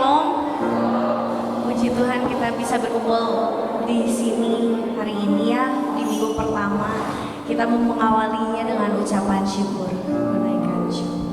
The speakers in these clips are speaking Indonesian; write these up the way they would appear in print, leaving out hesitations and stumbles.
Shalom. Puji Tuhan kita bisa berkumpul di sini hari ini ya, di minggu pertama. Kita mau mengawalinya dengan ucapan syukur, menaikkan syukur.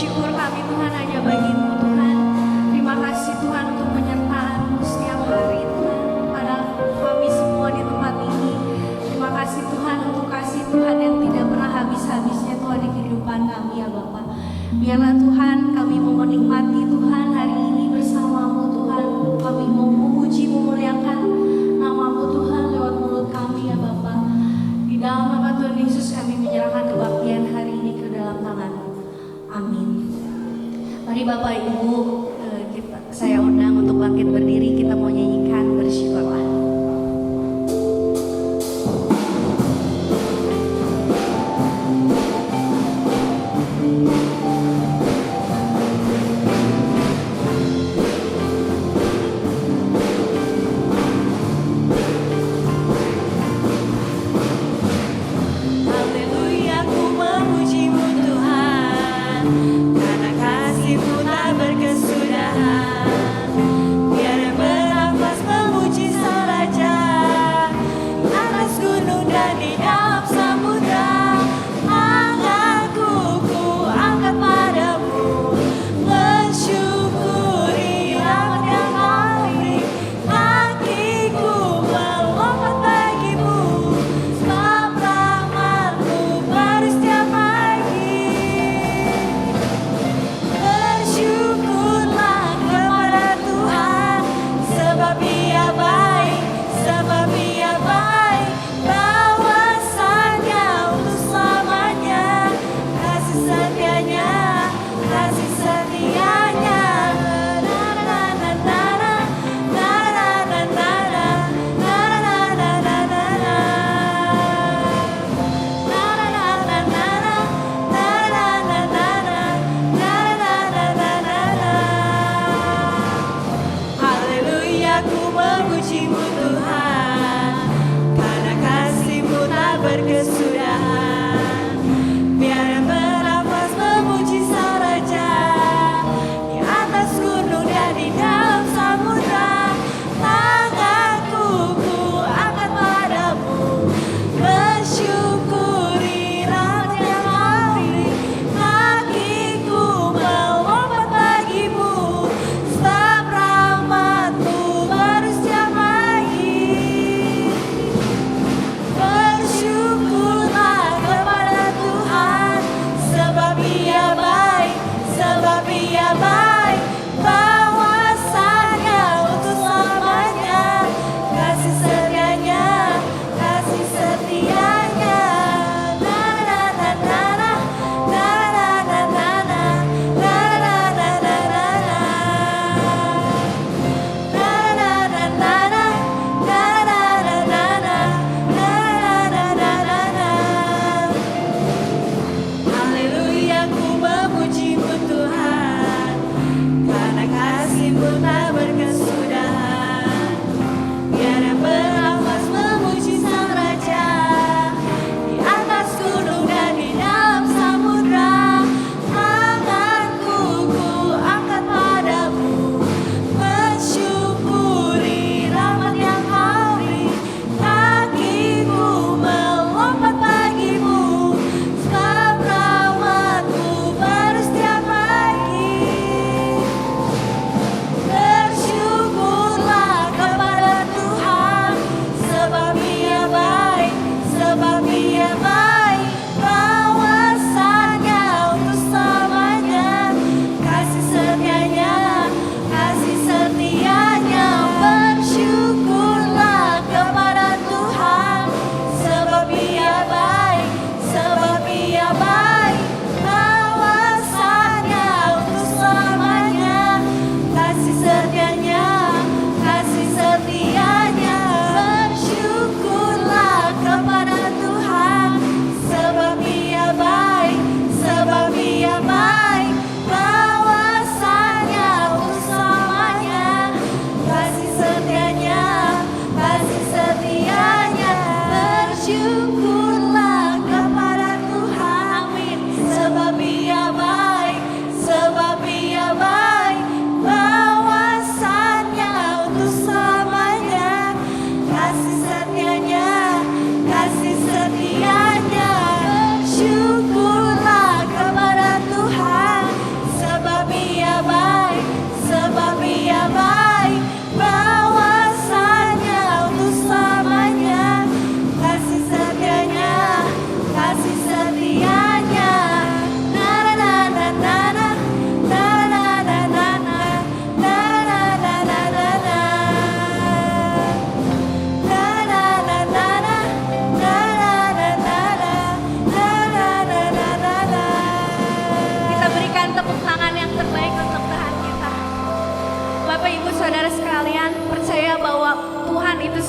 syukur kami Tuhan hanya bagi-Mu Tuhan. Terima kasih Tuhan untuk penyertaan-Mu setiap hari Tuhan pada kami semua di tempat ini. Terima kasih Tuhan untuk kasih Tuhan yang tidak pernah habis-habisnya Tuhan di kehidupan kami ya Bapa. Biarlah Tuhan kami mau menikmati Tuhan hari ini bersama-Mu Tuhan. Kami mau memuji memuliakan nama-Mu Tuhan lewat mulut kami ya Bapa. Di dalam nama Tuhan Yesus kami menyerahkan kebaktian hari ini ke dalam tangan-Mu. Amin. Mari Bapak Ibu, saya undang untuk bangkit berdiri, kita mau nyanyikan bersyukurlah.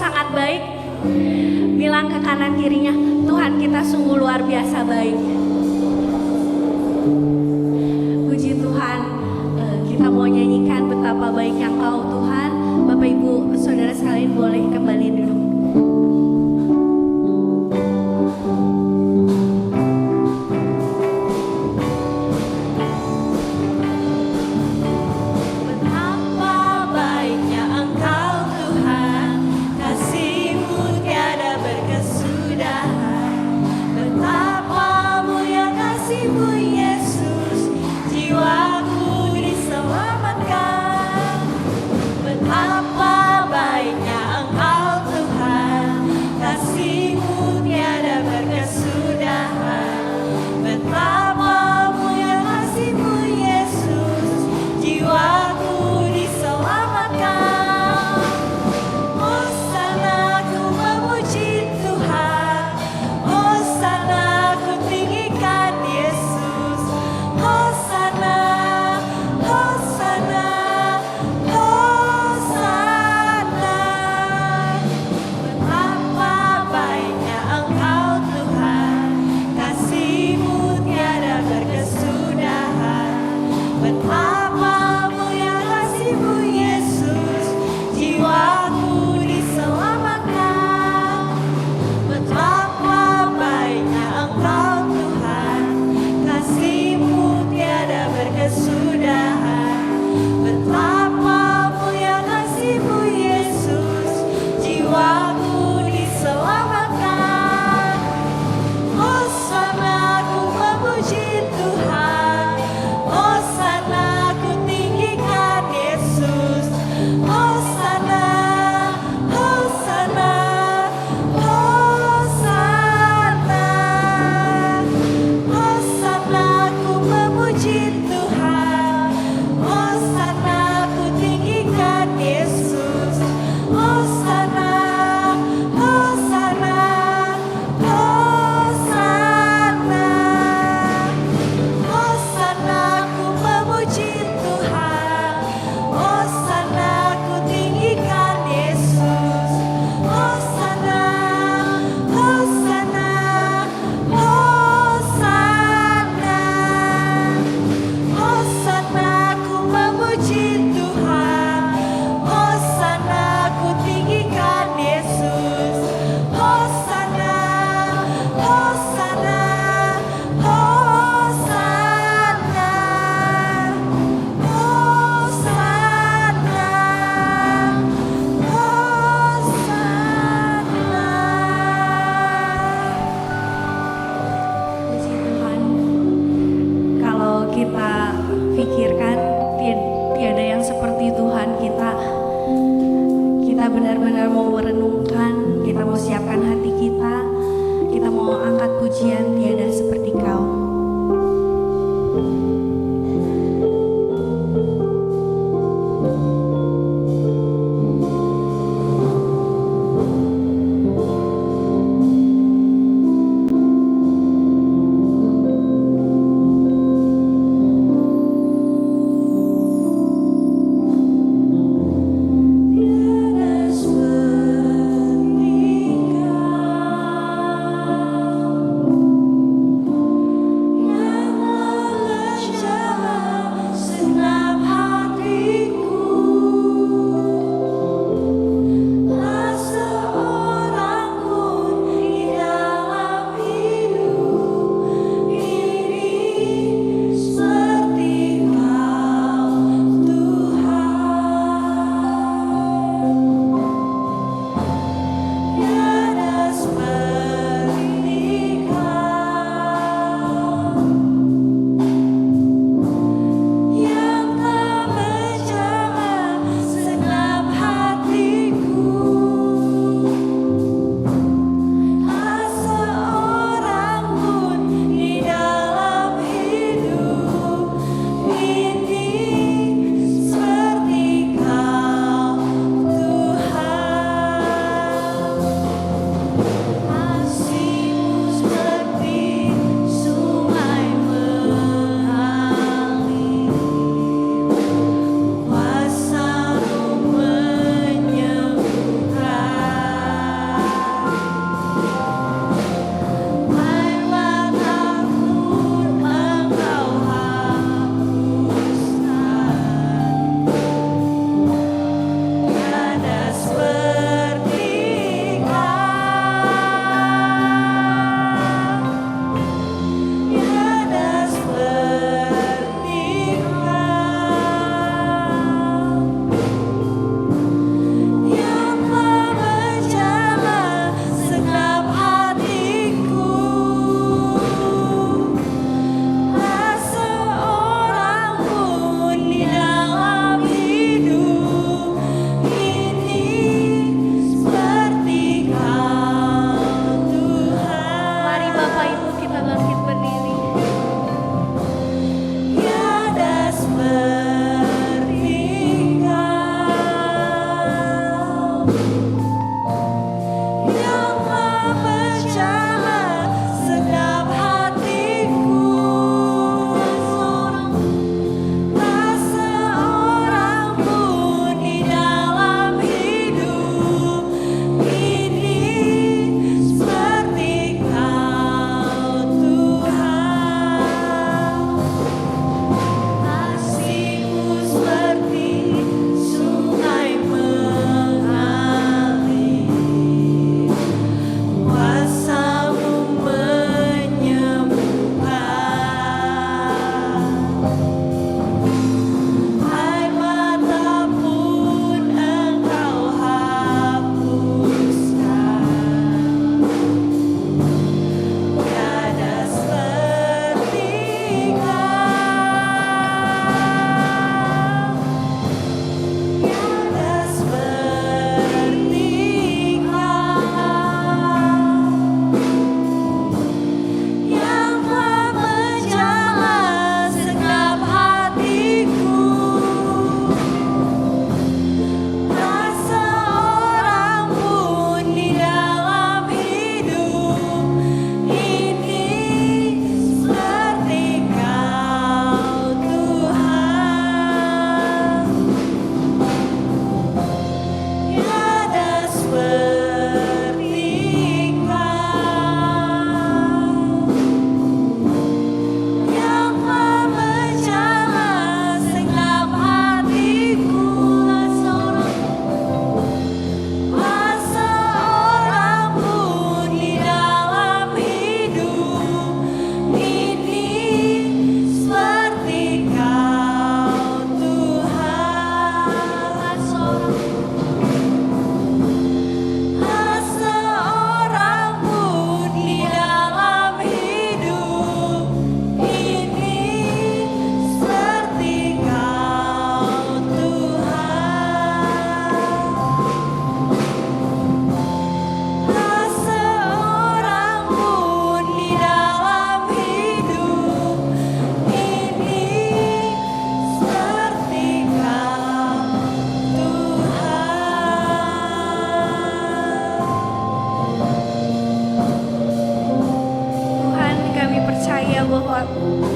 sangat baik. Bilang ke kanan kirinya, Tuhan kita sungguh luar biasa baik. Puji Tuhan, kita mau nyanyikan betapa baiknya Engkau Tuhan. Bapak Ibu Saudara sekalian boleh kembali duduk.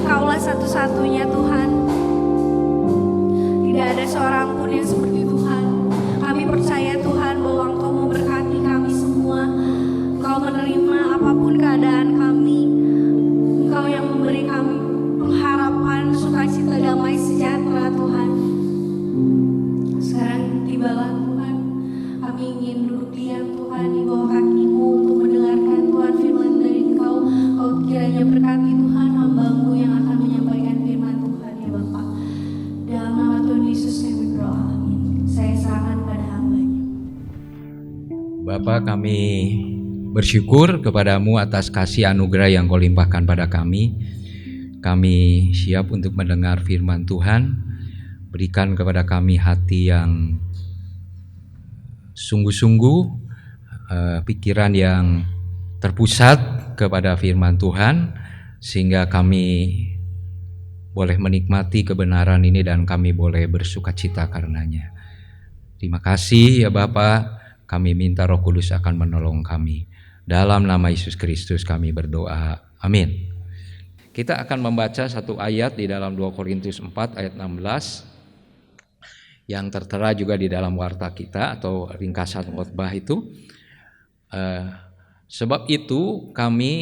Engkaulah satu-satunya Tuhan. Tidak ada seorang pun yang seperti Tuhan. Kami percaya Tuhan bahwa Engkau memberkati kami semua. Engkau menerima apapun keadaan kami. Engkau yang memberi kami pengharapan, sukacita, damai sejahtera Tuhan. Sekarang tibalah Tuhan. Kami ingin duduk diam Tuhan di bawah kaki-Mu untuk mendengarkan Tuhan firman dari Engkau. Kau kiranya berkati Tuhan hamba-Mu yang akan menyampaikan firman Tuhan ya Bapa. Dalam nama Tuhan Yesus kami berdoa, amin. Saya serahkan pada hamba-Nya. Bapa, kami bersyukur kepadamu atas kasih anugerah yang Kau limpahkan pada kami. Kami siap untuk mendengar firman Tuhan. Berikan kepada kami hati yang sungguh-sungguh, pikiran yang terpusat kepada firman Tuhan, sehingga kami boleh menikmati kebenaran ini dan kami boleh bersukacita karenanya. Terima kasih ya Bapa, kami minta Roh Kudus akan menolong kami. Dalam nama Yesus Kristus kami berdoa, amin. Kita akan membaca satu ayat di dalam 2 Korintus 4 ayat 16 yang tertera juga di dalam warta kita atau ringkasan khotbah itu. Sebab itu kami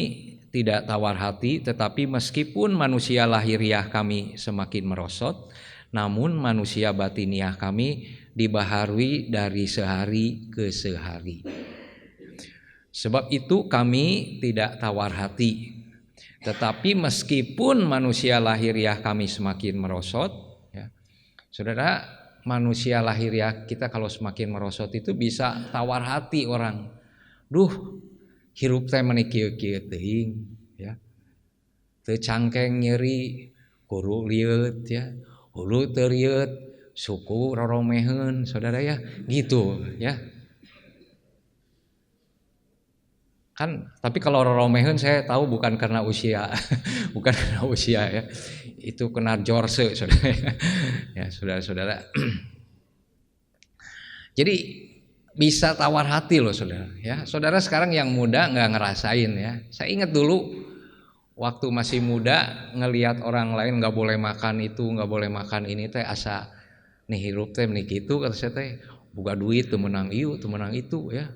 tidak tawar hati, tetapi meskipun manusia lahiriah kami semakin merosot, namun manusia batiniah kami dibaharui dari sehari ke sehari. Sebab itu kami tidak tawar hati, tetapi meskipun manusia lahiriah kami semakin merosot, ya, saudara, manusia lahiriah kita kalau semakin merosot itu bisa tawar hati orang. Duh, hirup teh meuni kieu-kieu teuing, ya. Teu cangkeng nyeri, kuru liut ya, hulu teu riut, suku roromeheun, saudara ya, gitu ya. Kan, tapi kalau roromeheun saya tahu bukan karena usia, bukan karena usia ya. Itu kena jorse, saudara. Ya, saudara-saudara. Jadi bisa tawar hati loh, saudara. Ya, saudara sekarang yang muda nggak ngerasain ya. Saya ingat dulu waktu masih muda ngelihat orang lain nggak boleh makan itu, nggak boleh makan ini, teh asa nih hirup teh nih gitu, kata saya teh buka duit tuh menang ieu, tuh menang itu ya.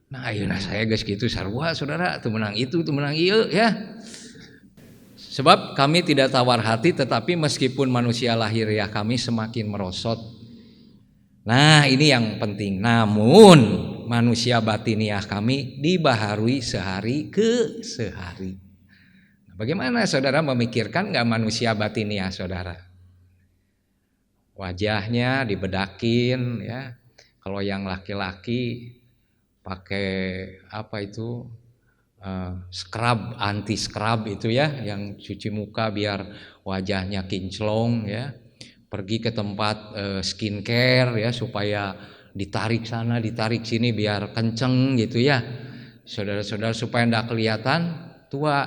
Nah, ayeuna saya geus kitu sarua, saudara, tuh menang itu, tuh menang ieu ya. Sebab kami tidak tawar hati, tetapi meskipun manusia lahiriah kami semakin merosot. Nah, ini yang penting. Namun manusia batiniah kami dibaharui sehari ke sehari. Nah, bagaimana saudara memikirkan nggak manusia batiniah saudara? Wajahnya dibedakin ya. Kalau yang laki-laki pakai apa itu? Scrub, anti scrub itu ya, yang cuci muka biar wajahnya kinclong ya, pergi ke tempat skincare ya supaya ditarik sana ditarik sini biar kenceng gitu ya, saudara-saudara, supaya ndak kelihatan tua.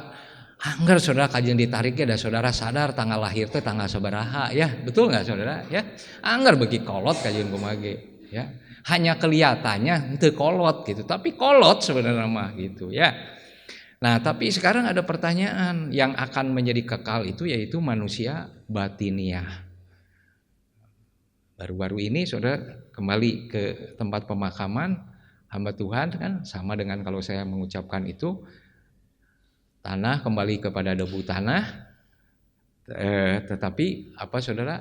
Angger saudara kajian ditariknya, dan saudara sadar tanggal lahir teh tanggal sabaraha ya, betul nggak saudara ya? Angger bagi kolot kajian kumage ya, hanya kelihatannya teu kolot gitu, tapi kolot sebenarnya mah gitu ya. Nah, tapi sekarang ada pertanyaan yang akan menjadi kekal itu, yaitu manusia batiniah. Baru-baru ini saudara kembali ke tempat pemakaman hamba Tuhan kan, sama dengan kalau saya mengucapkan itu, tanah kembali kepada debu tanah, tetapi apa saudara,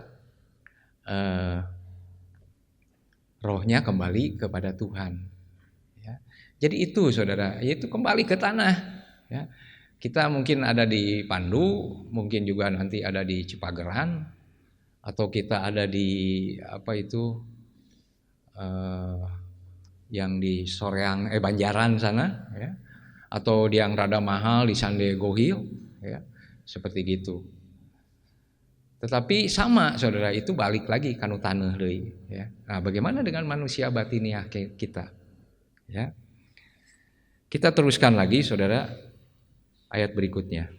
rohnya kembali kepada Tuhan. Ya. Jadi itu saudara, yaitu kembali ke tanah. Ya, kita mungkin ada di Pandu, mungkin juga nanti ada di Cipageran, atau kita ada di apa itu yang di Soreang Banjaran sana, ya, atau di yang rada mahal di Sandego Hill, ya, seperti gitu. Tetapi sama saudara, itu balik lagi kanu taneuh deui, ya. Nah, bagaimana dengan manusia batiniah kita? Ya. Kita teruskan lagi saudara. Ayat berikutnya.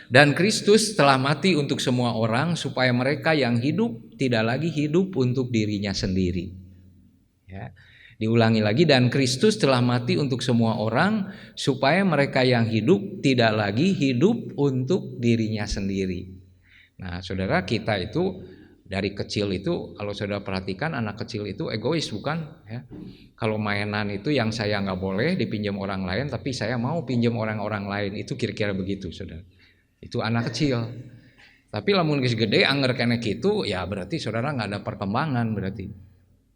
Dan Kristus telah mati untuk semua orang supaya mereka yang hidup tidak lagi hidup untuk dirinya sendiri. Ya. Diulangi lagi, dan Kristus telah mati untuk semua orang supaya mereka yang hidup tidak lagi hidup untuk dirinya sendiri. Nah, saudara, kita itu dari kecil itu, kalau saudara perhatikan, anak kecil itu egois, bukan? Ya. Kalau mainan itu yang saya nggak boleh dipinjam orang lain, tapi saya mau pinjam orang-orang lain, itu kira-kira begitu, saudara. Itu anak kecil. Tapi lamun geus gede anger kene kitu, ya berarti saudara nggak ada perkembangan berarti.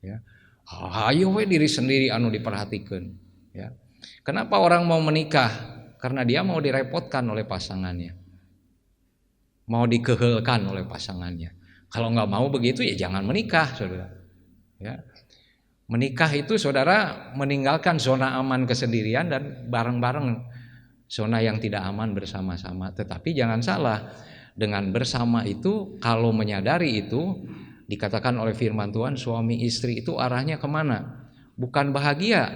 Ya. Hayo we diri sendiri anu diperhatikan. Ya. Kenapa orang mau menikah? Karena dia mau direpotkan oleh pasangannya, mau dikehelkan oleh pasangannya. Kalau nggak mau begitu ya jangan menikah, saudara. Ya. Menikah itu saudara meninggalkan zona aman kesendirian dan bareng-bareng zona yang tidak aman bersama-sama. Tetapi jangan salah, dengan bersama itu kalau menyadari itu, dikatakan oleh firman Tuhan, suami istri itu arahnya kemana? Bukan bahagia,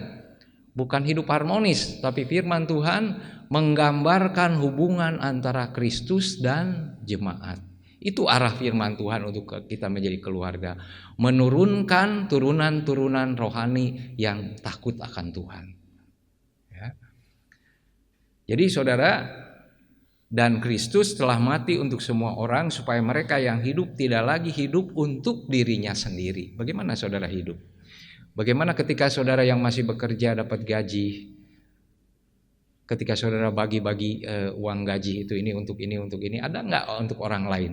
bukan hidup harmonis, tapi firman Tuhan menggambarkan hubungan antara Kristus dan jemaat. Itu arah firman Tuhan untuk kita menjadi keluarga, menurunkan turunan-turunan rohani yang takut akan Tuhan. Ya. Jadi saudara, dan Kristus telah mati untuk semua orang supaya mereka yang hidup tidak lagi hidup untuk dirinya sendiri. Bagaimana saudara hidup? Bagaimana ketika saudara yang masih bekerja dapat gaji? Ketika saudara bagi-bagi uang gaji itu, ini untuk ini, ada nggak untuk orang lain?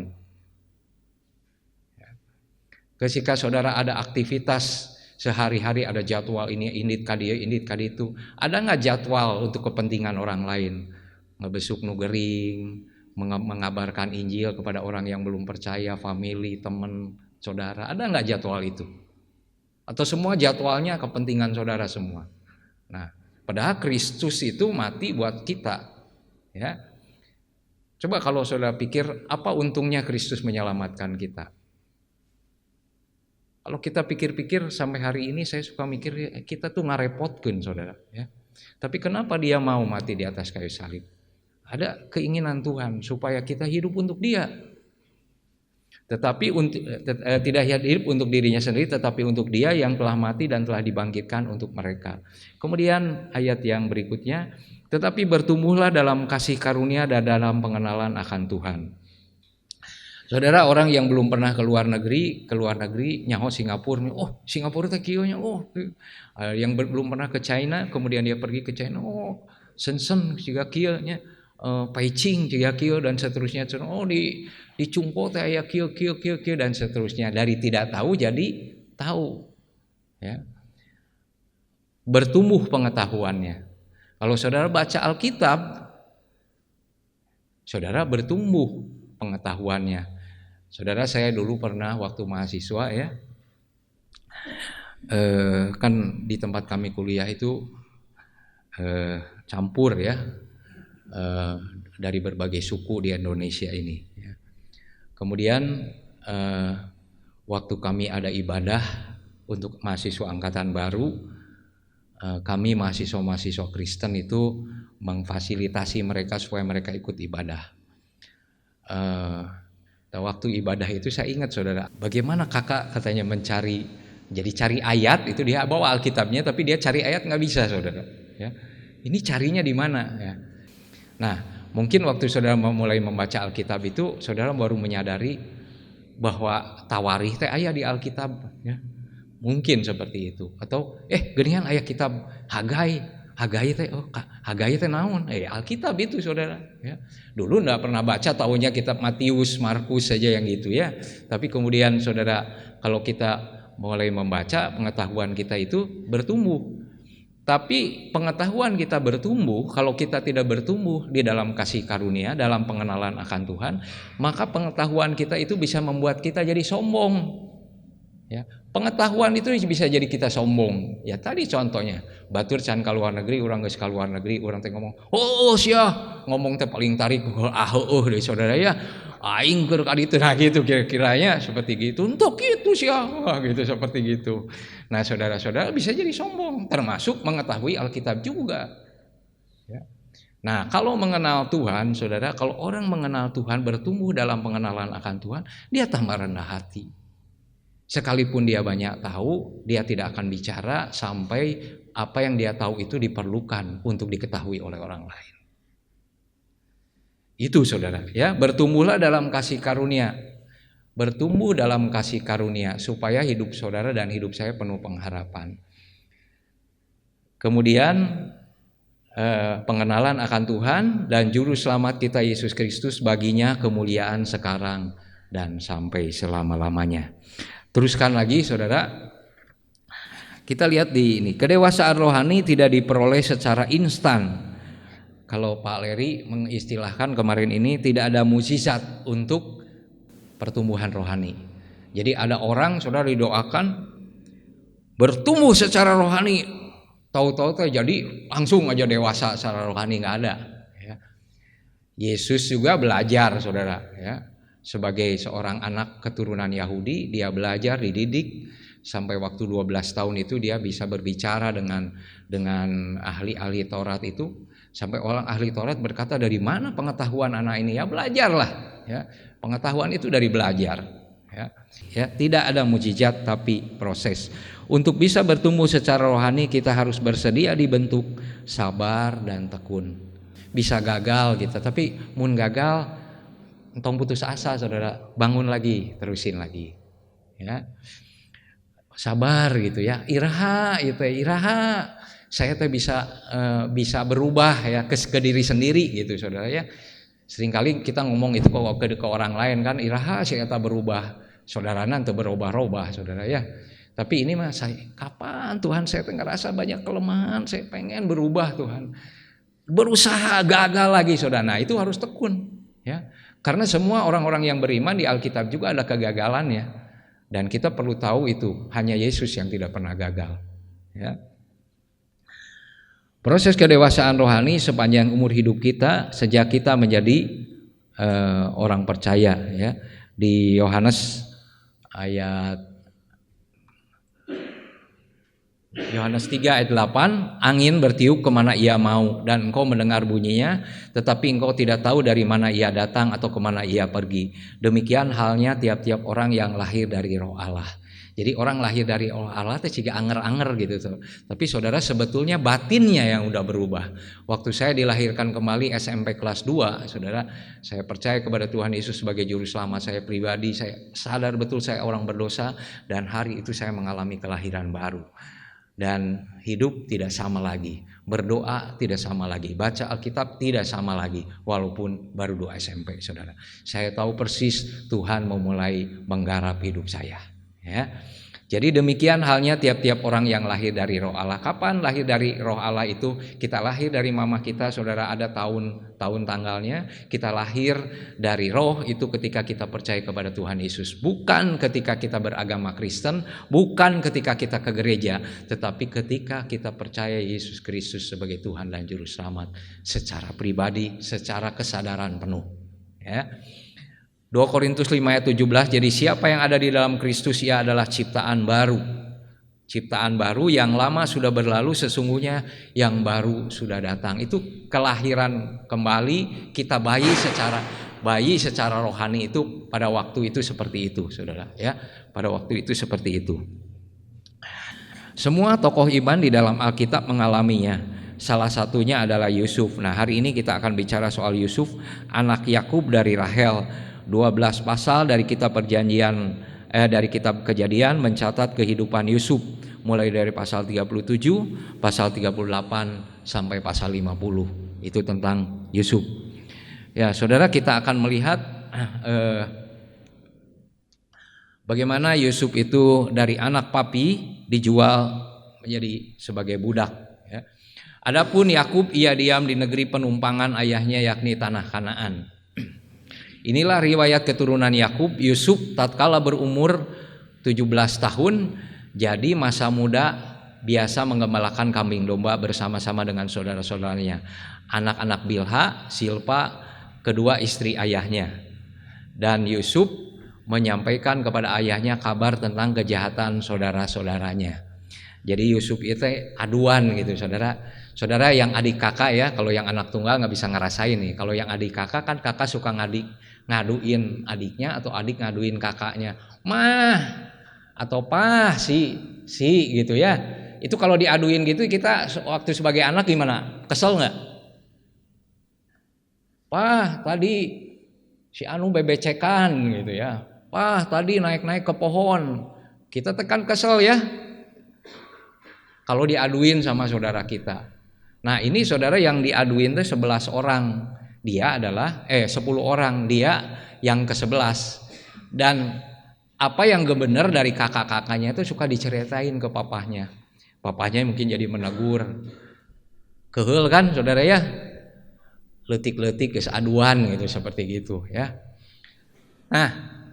Ketika saudara ada aktivitas sehari-hari, ada jadwal ini, indit kadi itu, ada nggak jadwal untuk kepentingan orang lain? Ngebesuk nugering, mengabarkan Injil kepada orang yang belum percaya, family, teman, saudara, ada nggak jadwal itu? Atau semua jadwalnya kepentingan saudara semua? Nah, padahal Kristus itu mati buat kita, ya. Coba kalau saudara pikir, apa untungnya Kristus menyelamatkan kita? Kalau kita pikir-pikir sampai hari ini, saya suka mikir kita tuh ngarepotkeun, saudara, ya. Tapi kenapa dia mau mati di atas kayu salib? Ada keinginan Tuhan supaya kita hidup untuk Dia. Tetapi tidak hidup untuk dirinya sendiri, tetapi untuk Dia yang telah mati dan telah dibangkitkan untuk mereka. Kemudian ayat yang berikutnya, tetapi bertumbuhlah dalam kasih karunia dan dalam pengenalan akan Tuhan. Saudara, orang yang belum pernah ke luar negeri nyaho Singapura, oh Singapura teh kieu nya, oh. Yang belum pernah ke China, kemudian dia pergi ke China, oh Shenzhen juga kieu nya. Peicing juga kieu dan seterusnya. Oh di Cungpo teh aya kieu dan seterusnya. Dari tidak tahu jadi tahu. Ya. Bertumbuh pengetahuannya. Kalau saudara baca Alkitab, saudara bertumbuh pengetahuannya. Saudara, saya dulu pernah waktu mahasiswa, ya, kan di tempat kami kuliah itu campur, ya, dari berbagai suku di Indonesia ini. Ya. Kemudian waktu kami ada ibadah untuk mahasiswa angkatan baru, kami mahasiswa Kristen itu memfasilitasi mereka supaya mereka ikut ibadah. Waktu ibadah itu saya ingat, saudara, bagaimana kakak katanya cari ayat, itu dia bawa Alkitabnya tapi dia cari ayat nggak bisa, saudara. Ya. Ini carinya di mana? Ya. Nah, mungkin waktu saudara mulai membaca Alkitab itu, saudara baru menyadari bahwa tawarih teh aya di Alkitab, ya. Mungkin seperti itu. Atau geuningan aya kitab Hagai teh, oh Hagai teh naon? Alkitab itu, saudara, ya. Dulu enggak pernah baca, tahunya kitab Matius, Markus saja yang gitu, ya. Tapi kemudian saudara, kalau kita mulai membaca, pengetahuan kita itu bertumbuh. Tapi pengetahuan kita bertumbuh, kalau kita tidak bertumbuh di dalam kasih karunia, dalam pengenalan akan Tuhan, maka pengetahuan kita itu bisa membuat kita jadi sombong. Ya, pengetahuan itu bisa jadi kita sombong. Ya tadi contohnya, batur can ka luar negeri, urang geus ka luar negeri, urang teh ngomong, "Oh, sia." Ngomong teh paling tarik, deui saudara, ya. Aing keur ka ditu, nah gitu kira-kiranya seperti gitu. Untuk gitu sia, gitu seperti gitu. Nah, saudara-saudara bisa jadi sombong, termasuk mengetahui Alkitab juga. Ya. Nah, kalau mengenal Tuhan, saudara, kalau orang mengenal Tuhan, bertumbuh dalam pengenalan akan Tuhan, dia tambah rendah hati. Sekalipun dia banyak tahu, dia tidak akan bicara sampai apa yang dia tahu itu diperlukan untuk diketahui oleh orang lain. Itu saudara, ya, bertumbuhlah dalam kasih karunia. Bertumbuh dalam kasih karunia supaya hidup saudara dan hidup saya penuh pengharapan. Kemudian pengenalan akan Tuhan dan juru selamat kita Yesus Kristus, baginya kemuliaan sekarang dan sampai selama-lamanya. Teruskan lagi saudara, kita lihat di ini, kedewasaan rohani tidak diperoleh secara instan. Kalau Pak Leri mengistilahkan kemarin ini, tidak ada mukjizat untuk pertumbuhan rohani. Jadi ada orang saudara didoakan bertumbuh secara rohani, tahu-tahu jadi langsung aja dewasa secara rohani, nggak ada. Ya. Yesus juga belajar saudara, ya. Sebagai seorang anak keturunan Yahudi, dia belajar, dididik sampai waktu 12 tahun itu dia bisa berbicara dengan ahli-ahli Taurat itu, sampai orang ahli Taurat berkata, dari mana pengetahuan anak ini? Ya belajarlah, ya. Pengetahuan itu dari belajar, ya. Ya, tidak ada mukjizat tapi proses. Untuk bisa bertumbuh secara rohani kita harus bersedia dibentuk, sabar dan tekun. Bisa gagal gitu, tapi mun gagal entong putus asa saudara, bangun lagi, terusin lagi, ya. Sabar gitu ya, iraha itu ya, iraha saya teh bisa berubah ya ke diri sendiri gitu saudara ya. Seringkali kita ngomong itu ke orang lain kan, iraha saya tak berubah, saudarana teu berubah-ubah saudara ya. Tapi ini mah saya, kapan Tuhan, saya teh ngerasa banyak kelemahan, saya pengen berubah Tuhan. Berusaha gagal lagi saudara. Nah, itu harus tekun ya. Karena semua orang-orang yang beriman di Alkitab juga ada kegagalannya, dan kita perlu tahu itu hanya Yesus yang tidak pernah gagal. Ya. Proses kedewasaan rohani sepanjang umur hidup kita sejak kita menjadi orang percaya. Ya. Di Yohanes 3 ayat 8, angin bertiup kemana ia mau dan engkau mendengar bunyinya, tetapi engkau tidak tahu dari mana ia datang atau kemana ia pergi. Demikian halnya tiap-tiap orang yang lahir dari Roh Allah. Jadi orang lahir dari Roh Allah itu juga anger-anger gitu tuh. Tapi saudara, sebetulnya batinnya yang udah berubah. Waktu saya dilahirkan kembali SMP kelas 2, saudara, saya percaya kepada Tuhan Yesus sebagai juru selamat saya pribadi. Saya sadar betul saya orang berdosa, dan hari itu saya mengalami kelahiran baru. Dan hidup tidak sama lagi, berdoa tidak sama lagi, baca Alkitab tidak sama lagi, walaupun baru 2 SMP saudara. Saya tahu persis Tuhan mau mulai menggarap hidup saya, ya. Jadi demikian halnya tiap-tiap orang yang lahir dari Roh Allah. Kapan lahir dari Roh Allah itu? Kita lahir dari mama kita saudara, ada tahun tanggalnya. Kita lahir dari Roh itu ketika kita percaya kepada Tuhan Yesus, bukan ketika kita beragama Kristen, bukan ketika kita ke gereja, tetapi ketika kita percaya Yesus Kristus sebagai Tuhan dan Juru Selamat secara pribadi, secara kesadaran penuh, ya. 2 Korintus 5 ayat 17, jadi siapa yang ada di dalam Kristus, ia adalah ciptaan baru. Ciptaan baru, yang lama sudah berlalu, sesungguhnya yang baru sudah datang. Itu kelahiran kembali, kita bayi secara rohani itu pada waktu itu seperti itu saudara, ya. Pada waktu itu seperti itu. Semua tokoh iman di dalam Alkitab mengalaminya. Salah satunya adalah Yusuf. Nah, hari ini kita akan bicara soal Yusuf, anak Yakub dari Rahel. 12 pasal dari kitab dari kitab Kejadian mencatat kehidupan Yusuf, mulai dari pasal 37, pasal 38 sampai pasal 50. Itu tentang Yusuf. Ya, saudara, kita akan melihat bagaimana Yusuf itu dari anak papi dijual menjadi sebagai budak, ya. Adapun Yakub, ia diam di negeri penumpangan ayahnya, yakni tanah Kanaan. Inilah riwayat keturunan Yakub. Yusuf tatkala berumur 17 tahun, jadi masa muda biasa menggembalakan kambing domba bersama-sama dengan saudara-saudaranya, anak-anak Bilha, Silpa, kedua istri ayahnya. Dan Yusuf menyampaikan kepada ayahnya kabar tentang kejahatan saudara-saudaranya. Jadi Yusuf itu aduan gitu saudara. Saudara yang adik kakak ya, kalau yang anak tunggal nggak bisa ngerasain nih. Kalau yang adik kakak kan kakak suka ngaduin adiknya atau adik ngaduin kakaknya. Mah, atau pah si gitu ya. Itu kalau diaduin gitu kita waktu sebagai anak gimana? Kesel nggak? Pah tadi si anu bebecekan gitu ya. Pah tadi naik-naik ke pohon. Kita tekan kesel ya. Kalau diaduin sama saudara kita. Nah ini saudara yang diaduin itu 11 orang. Dia adalah 10 orang, dia yang ke-11. Dan apa yang gak benar dari kakak-kakaknya itu suka diceritain ke papahnya. Papahnya mungkin jadi menegur. Keheul kan saudara ya. Letik-letik geus aduan gitu seperti gitu ya. Nah,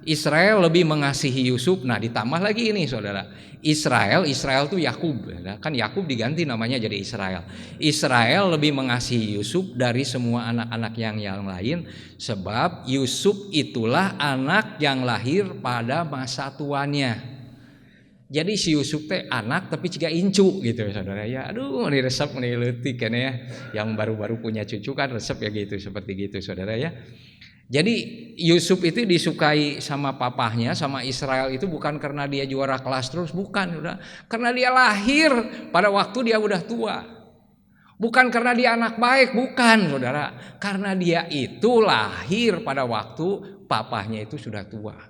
Israel lebih mengasihi Yusuf. Nah, ditambah lagi ini saudara. Israel tuh Yakub. Kan Yakub diganti namanya jadi Israel. Israel lebih mengasihi Yusuf dari semua anak-anak yang lain. Sebab Yusuf itulah anak yang lahir pada masa tuanya. Jadi si Yusuf teh anak tapi juga incu gitu saudara ya. Aduh ini resep nih leutik kan ya. Yang baru-baru punya cucu kan resep ya gitu seperti gitu saudara ya. Jadi Yusuf itu disukai sama papahnya, sama Israel itu bukan karena dia juara kelas terus, bukan, udah. Karena dia lahir pada waktu dia udah tua. Bukan karena dia anak baik, bukan, saudara. Karena dia itu lahir pada waktu papahnya itu sudah tua.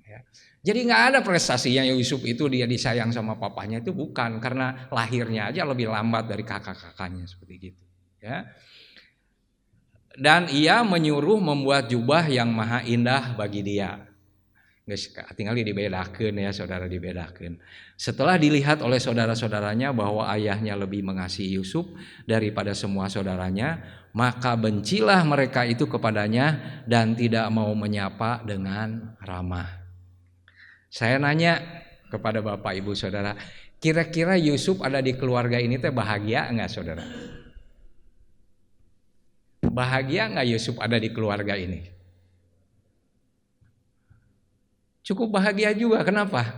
Ya. Jadi nggak ada prestasinya Yusuf itu dia disayang sama papahnya itu bukan karena lahirnya aja lebih lambat dari kakak-kakaknya seperti gitu. Ya. Dan ia menyuruh membuat jubah yang maha indah bagi dia. Guys, tinggal dibedakan ya saudara, dibedakan. Setelah dilihat oleh saudara-saudaranya bahwa ayahnya lebih mengasihi Yusuf daripada semua saudaranya, maka bencilah mereka itu kepadanya dan tidak mau menyapa dengan ramah. Saya nanya kepada Bapak Ibu Saudara, kira-kira Yusuf ada di keluarga ini teh bahagia enggak saudara? Bahagia nggak Yusuf ada di keluarga ini? Cukup bahagia juga. Kenapa?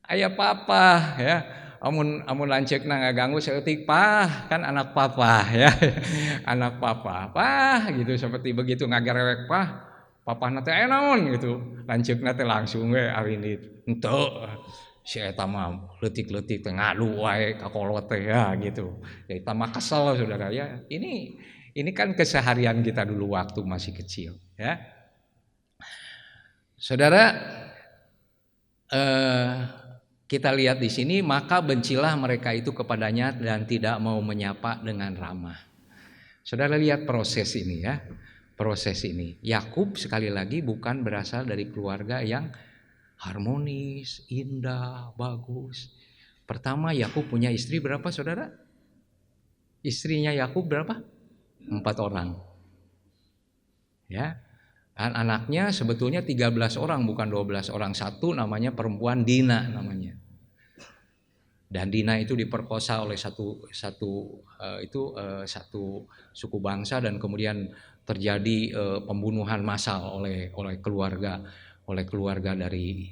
Ayah papa ya. Amun lanceukna ngaganggu saeutik pah kan anak papa ya. Anak papa. Pah gitu seperti begitu ngagarewek pah. Papahna teh aya naon gitu. Lanceukna teh langsung we ari ini. Henteu. Si eta mah leutik-leutik teh ngadu wae ka kolot teh ya gitu. Ya eta mah kesel saudara ya. Ini kan keseharian kita dulu waktu masih kecil, ya. Saudara, kita lihat di sini, maka bencilah mereka itu kepadanya dan tidak mau menyapa dengan ramah. Saudara lihat proses ini ya, proses ini. Yakub sekali lagi bukan berasal dari keluarga yang harmonis, indah, bagus. Pertama Yakub punya istri berapa saudara? Istrinya Yakub berapa? 4 orang. Ya. Dan anaknya sebetulnya 13 orang bukan 12 orang. Satu namanya perempuan Dina namanya. Dan Dina itu diperkosa oleh satu suku bangsa dan kemudian terjadi pembunuhan massal oleh keluarga dari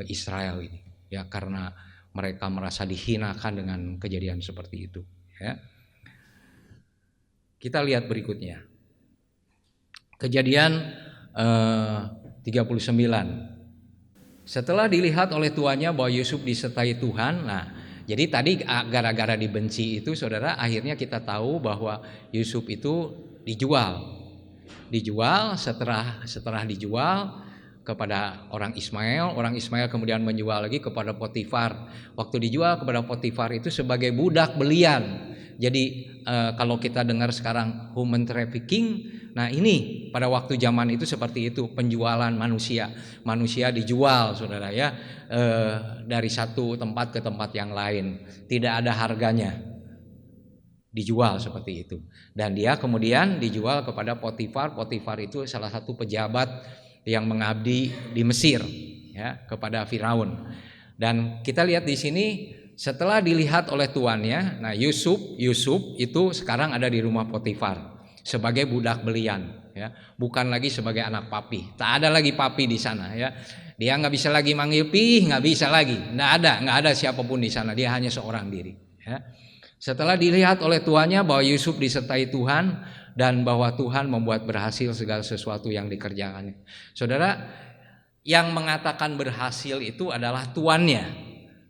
Israel ini. Ya karena mereka merasa dihinakan dengan kejadian seperti itu, ya. Kita lihat berikutnya. Kejadian 39. Setelah dilihat oleh tuannya bahwa Yusuf disertai Tuhan. Nah, jadi tadi gara-gara dibenci itu saudara, akhirnya kita tahu bahwa Yusuf itu dijual. Setelah dijual kepada orang Ismail kemudian menjual lagi kepada Potifar. Waktu dijual kepada Potifar itu sebagai budak belian. Jadi kalau kita dengar sekarang human trafficking, nah ini pada waktu zaman itu seperti itu, penjualan manusia dijual saudara ya, dari satu tempat ke tempat yang lain, tidak ada harganya, dijual seperti itu. Dan dia kemudian dijual kepada Potifar itu salah satu pejabat yang mengabdi di Mesir ya kepada Firaun. Dan kita lihat di sini setelah dilihat oleh tuannya, nah Yusuf itu sekarang ada di rumah Potifar sebagai budak belian, ya, bukan lagi sebagai anak papi. Tak ada lagi papi di sana, ya. Dia nggak bisa lagi manggil pi, nggak bisa lagi, nggak ada siapapun di sana. Dia hanya seorang diri. Ya. Setelah dilihat oleh tuannya bahwa Yusuf disertai Tuhan dan bahwa Tuhan membuat berhasil segala sesuatu yang dikerjakannya. Saudara, yang mengatakan berhasil itu adalah tuannya,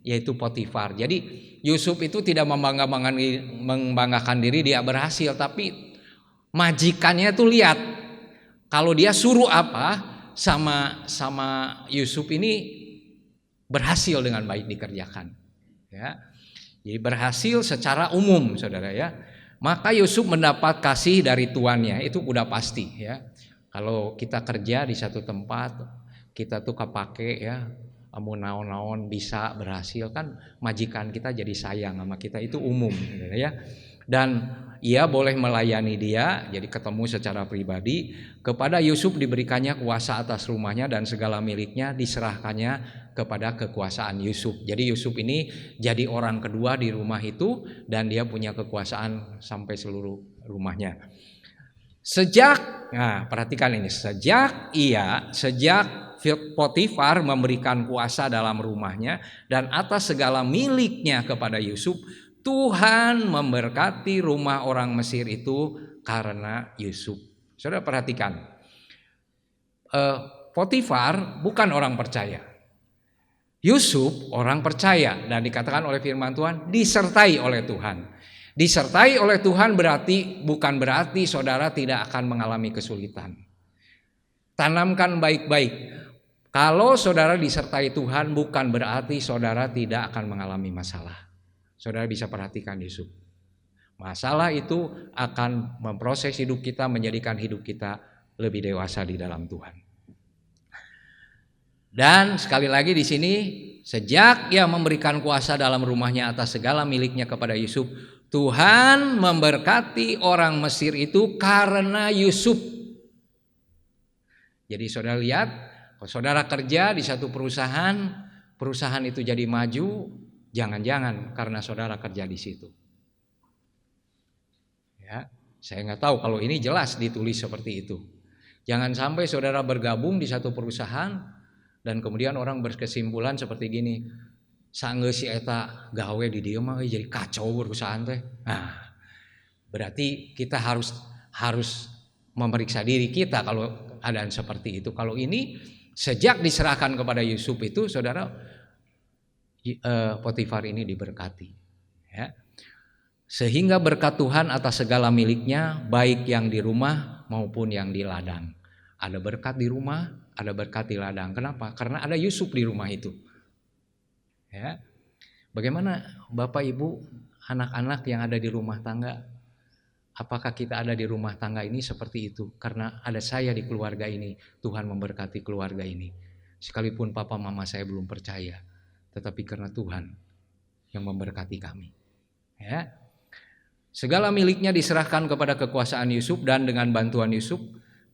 yaitu Potifar. Jadi Yusuf itu tidak membanggakan diri dia berhasil, tapi majikannya tuh lihat kalau dia suruh apa sama Yusuf ini berhasil dengan baik dikerjakan. Ya. Jadi berhasil secara umum, saudara ya. Maka Yusuf mendapat kasih dari tuannya, itu udah pasti ya. Kalau kita kerja di satu tempat, kita tuh kepake ya, amun naon-naon bisa berhasil kan, majikan kita jadi sayang sama kita, itu umum ya. Dan ia boleh melayani dia, jadi ketemu secara pribadi. Kepada Yusuf diberikannya kuasa atas rumahnya dan segala miliknya diserahkannya kepada kekuasaan Yusuf. Jadi Yusuf ini jadi orang kedua di rumah itu dan dia punya kekuasaan sampai seluruh rumahnya. Perhatikan ini, sejak Potifar memberikan kuasa dalam rumahnya dan atas segala miliknya kepada Yusuf, Tuhan memberkati rumah orang Mesir itu karena Yusuf. Saudara perhatikan, Potifar bukan orang percaya, Yusuf orang percaya, dan dikatakan oleh firman Tuhan disertai oleh Tuhan. Disertai oleh Tuhan bukan berarti saudara tidak akan mengalami kesulitan. Tanamkan baik-baik. Kalau saudara disertai Tuhan bukan berarti saudara tidak akan mengalami masalah. Saudara bisa perhatikan Yusuf. Masalah itu akan memproses hidup kita, menjadikan hidup kita lebih dewasa di dalam Tuhan. Dan sekali lagi di sini, sejak ia memberikan kuasa dalam rumahnya atas segala miliknya kepada Yusuf, Tuhan memberkati orang Mesir itu karena Yusuf. Jadi saudara lihat, kalau saudara kerja di satu perusahaan itu jadi maju, jangan-jangan karena saudara kerja di situ. Ya, saya nggak tahu kalau ini jelas ditulis seperti itu. Jangan sampai saudara bergabung di satu perusahaan dan kemudian orang berkesimpulan seperti gini, sanggeus si eta gawe di dieu mah jadi kacau perusahaan teh. Nah, berarti kita harus memeriksa diri kita kalau keadaan seperti itu. Kalau ini sejak diserahkan kepada Yusuf itu, saudara, Potifar ini diberkati ya. Sehingga berkat Tuhan atas segala miliknya, baik yang di rumah maupun yang di ladang. Ada berkat di rumah, ada berkat di ladang. Kenapa? Karena ada Yusuf di rumah itu ya. Bagaimana Bapak Ibu, anak-anak yang ada di rumah tangga? Apakah kita ada di rumah tangga ini seperti itu? Karena ada saya di keluarga ini, Tuhan memberkati keluarga ini. Sekalipun papa mama saya belum percaya, tetapi karena Tuhan yang memberkati kami ya. Segala miliknya diserahkan kepada kekuasaan Yusuf, dan dengan bantuan Yusuf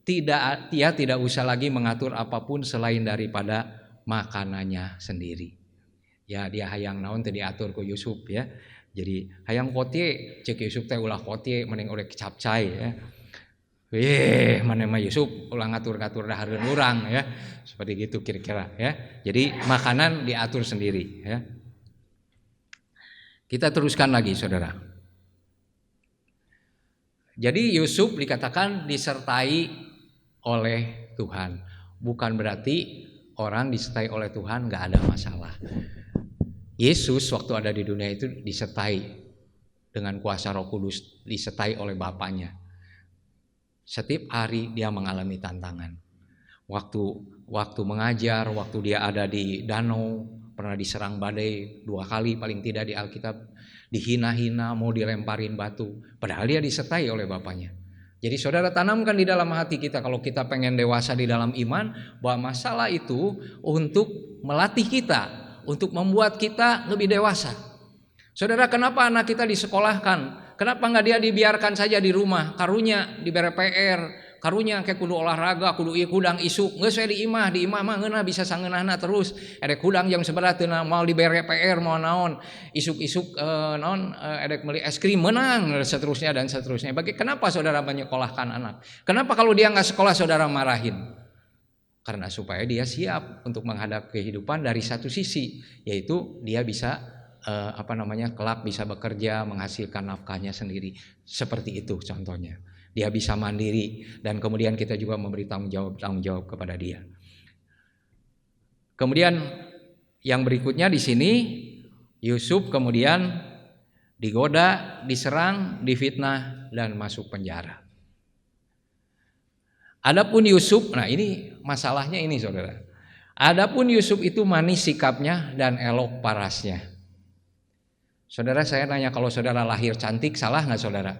dia tidak usah lagi mengatur apapun selain daripada makanannya sendiri. Ya, dia hayang naon teh diatur ku Yusuf ya. Jadi hayang kotie cek Yusuf teh ulah kotie mending oleh capcay ya. Mana mah Yusuf ulah ngatur-ngatur dahareun urang ya. Seperti gitu kira-kira ya. Jadi makanan diatur sendiri ya. Kita teruskan lagi saudara. Jadi Yusuf dikatakan disertai oleh Tuhan. Bukan berarti orang disertai oleh Tuhan gak ada masalah. Yesus waktu ada di dunia itu disertai dengan kuasa Roh Kudus, disertai oleh Bapaknya. Setiap hari dia mengalami tantangan. Waktu mengajar, waktu dia ada di danau, pernah diserang badai 2 kali paling tidak di Alkitab, dihina-hina, mau dilemparin batu, padahal dia disertai oleh Bapaknya. Jadi saudara tanamkan di dalam hati kita, kalau kita pengen dewasa di dalam iman, bahwa masalah itu untuk melatih kita, untuk membuat kita lebih dewasa. Saudara, kenapa anak kita disekolahkan? Kenapa nggak dia dibiarkan saja di rumah? Karunya dibere PR, karunya kayak kudu olahraga, kudu kudang isuk, nggak saya di imah mah ngeunah bisa sangeunahna terus. Ada kudang yang sebelah teu mau dibere PR mau naon, isuk-isuk naon edek meuli es krim menang seterusnya dan seterusnya. Kenapa saudara menyekolahkan anak? Kenapa kalau dia nggak sekolah saudara marahin? Karena supaya dia siap untuk menghadap kehidupan dari satu sisi, yaitu dia bisa kelak bisa bekerja, menghasilkan nafkahnya sendiri. Seperti itu contohnya. Dia bisa mandiri dan kemudian kita juga memberi tanggung jawab kepada dia. Kemudian yang berikutnya di sini Yusuf kemudian digoda, diserang, difitnah dan masuk penjara. Adapun Yusuf, nah ini masalahnya ini saudara. Adapun Yusuf itu manis sikapnya dan elok parasnya. Saudara, saya nanya, kalau saudara lahir cantik salah nggak saudara?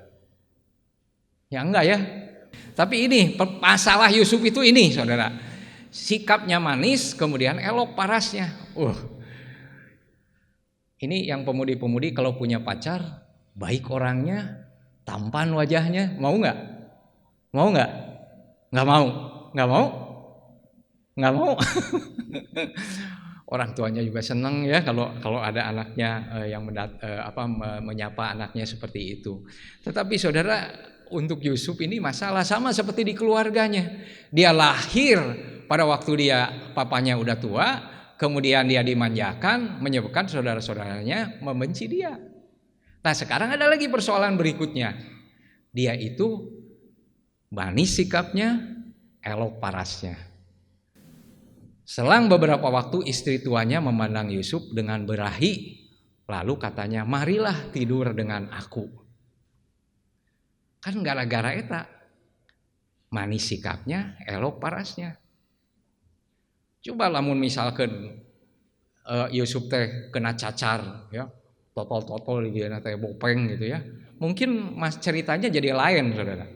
Ya enggak ya. Tapi ini masalah Yusuf itu ini saudara. Sikapnya manis kemudian elok parasnya. Ini yang pemudi-pemudi kalau punya pacar, baik orangnya, tampan wajahnya, mau nggak? Mau nggak? Nggak mau, nggak mau, nggak mau. Orang tuanya juga senang ya kalau ada anaknya yang menyapa anaknya seperti itu. Tetapi saudara, untuk Yusuf ini masalah sama seperti di keluarganya. Dia lahir pada waktu dia papanya udah tua, kemudian dia dimanjakan, menyebabkan saudara-saudaranya membenci dia. Nah, sekarang ada lagi persoalan berikutnya. Dia itu manis sikapnya, elok parasnya. Selang beberapa waktu istri tuanya memandang Yusuf dengan berahi, lalu katanya, marilah tidur dengan aku. Kan gara-gara eta, manis sikapnya, elok parasnya. Coba lamun misalkan Yusuf teh kena cacar, ya, totol-totol dia teh bopeng gitu ya, mungkin ceritanya jadi lain saudara.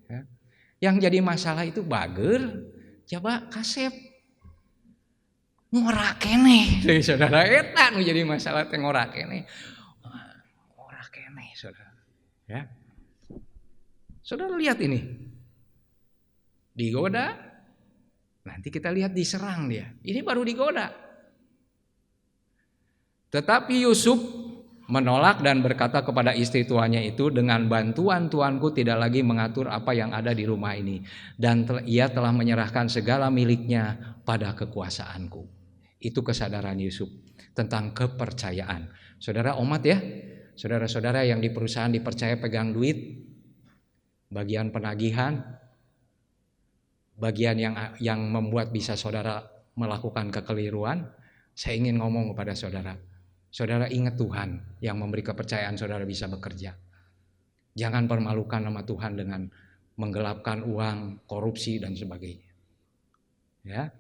Ya. Yang jadi masalah itu bager, coba kasep ngorak kene, saudara. Eta nu jadi masalah teh ngorak kene, ngorak kene saudara. Ya. Saudara lihat ini, digoda, nanti kita lihat diserang dia. Ini baru digoda. Tetapi Yusuf menolak dan berkata kepada istri tuannya itu, dengan bantuan tuanku tidak lagi mengatur apa yang ada di rumah ini, dan ia telah menyerahkan segala miliknya pada kekuasaanku. Itu kesadaran Yusuf tentang kepercayaan. Saudara omat ya, saudara-saudara yang di perusahaan dipercaya pegang duit, bagian penagihan, bagian yang membuat bisa saudara melakukan kekeliruan, saya ingin ngomong kepada saudara. Saudara ingat Tuhan yang memberi kepercayaan saudara bisa bekerja. Jangan permalukan nama Tuhan dengan menggelapkan uang, korupsi dan sebagainya. Ya.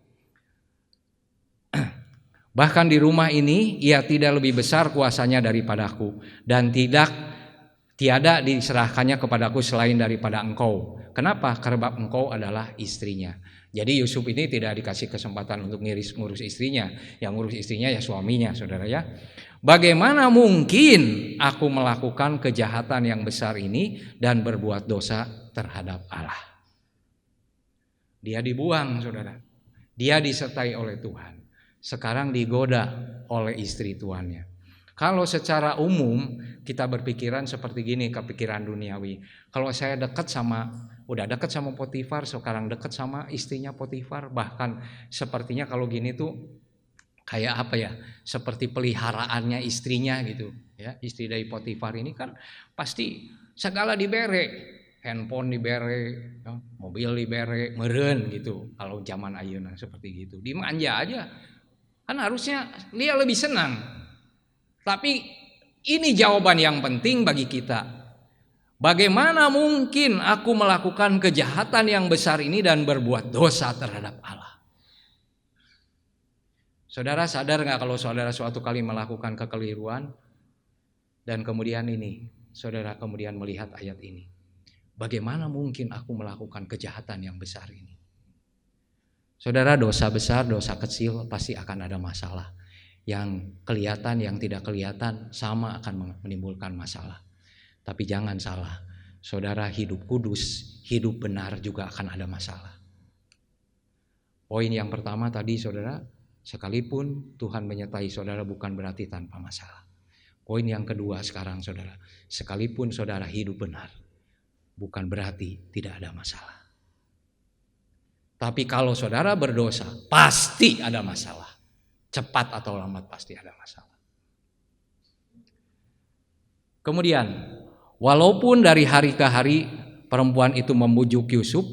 Bahkan di rumah ini ia tidak lebih besar kuasanya daripadaku, dan tiada diserahkannya kepadaku selain daripada engkau. Kenapa? Karena engkau adalah istrinya. Jadi Yusuf ini tidak dikasih kesempatan untuk ngurus istrinya. Yang ngurus istrinya ya suaminya, saudara ya. Bagaimana mungkin aku melakukan kejahatan yang besar ini dan berbuat dosa terhadap Allah? Dia dibuang, saudara. Dia disertai oleh Tuhan. Sekarang digoda oleh istri tuannya. Kalau secara umum kita berpikiran seperti gini, kepikiran duniawi. Kalau saya udah dekat sama Potifar, sekarang dekat sama istrinya Potifar, bahkan sepertinya kalau gini tuh kayak apa ya? Seperti peliharaannya istrinya gitu, ya. Istri dari Potifar ini kan pasti segala dibere, handphone dibere, mobil dibere, meureun gitu. Kalau zaman ayeuna seperti gitu, dimanja aja. Kan harusnya dia lebih senang. Tapi ini jawaban yang penting bagi kita. Bagaimana mungkin aku melakukan kejahatan yang besar ini dan berbuat dosa terhadap Allah? Saudara sadar gak kalau saudara suatu kali melakukan kekeliruan dan kemudian saudara kemudian melihat ayat ini. Bagaimana mungkin aku melakukan kejahatan yang besar ini? Saudara, dosa besar, dosa kecil pasti akan ada masalah. Yang kelihatan, yang tidak kelihatan sama akan menimbulkan masalah. Tapi jangan salah, saudara, hidup kudus, hidup benar juga akan ada masalah. Poin yang pertama tadi saudara, sekalipun Tuhan menyertai saudara bukan berarti tanpa masalah. Poin yang kedua sekarang saudara, sekalipun saudara hidup benar bukan berarti tidak ada masalah. Tapi kalau saudara berdosa pasti ada masalah. Cepat atau lambat pasti ada masalah. Kemudian, walaupun dari hari ke hari perempuan itu membujuk Yusuf,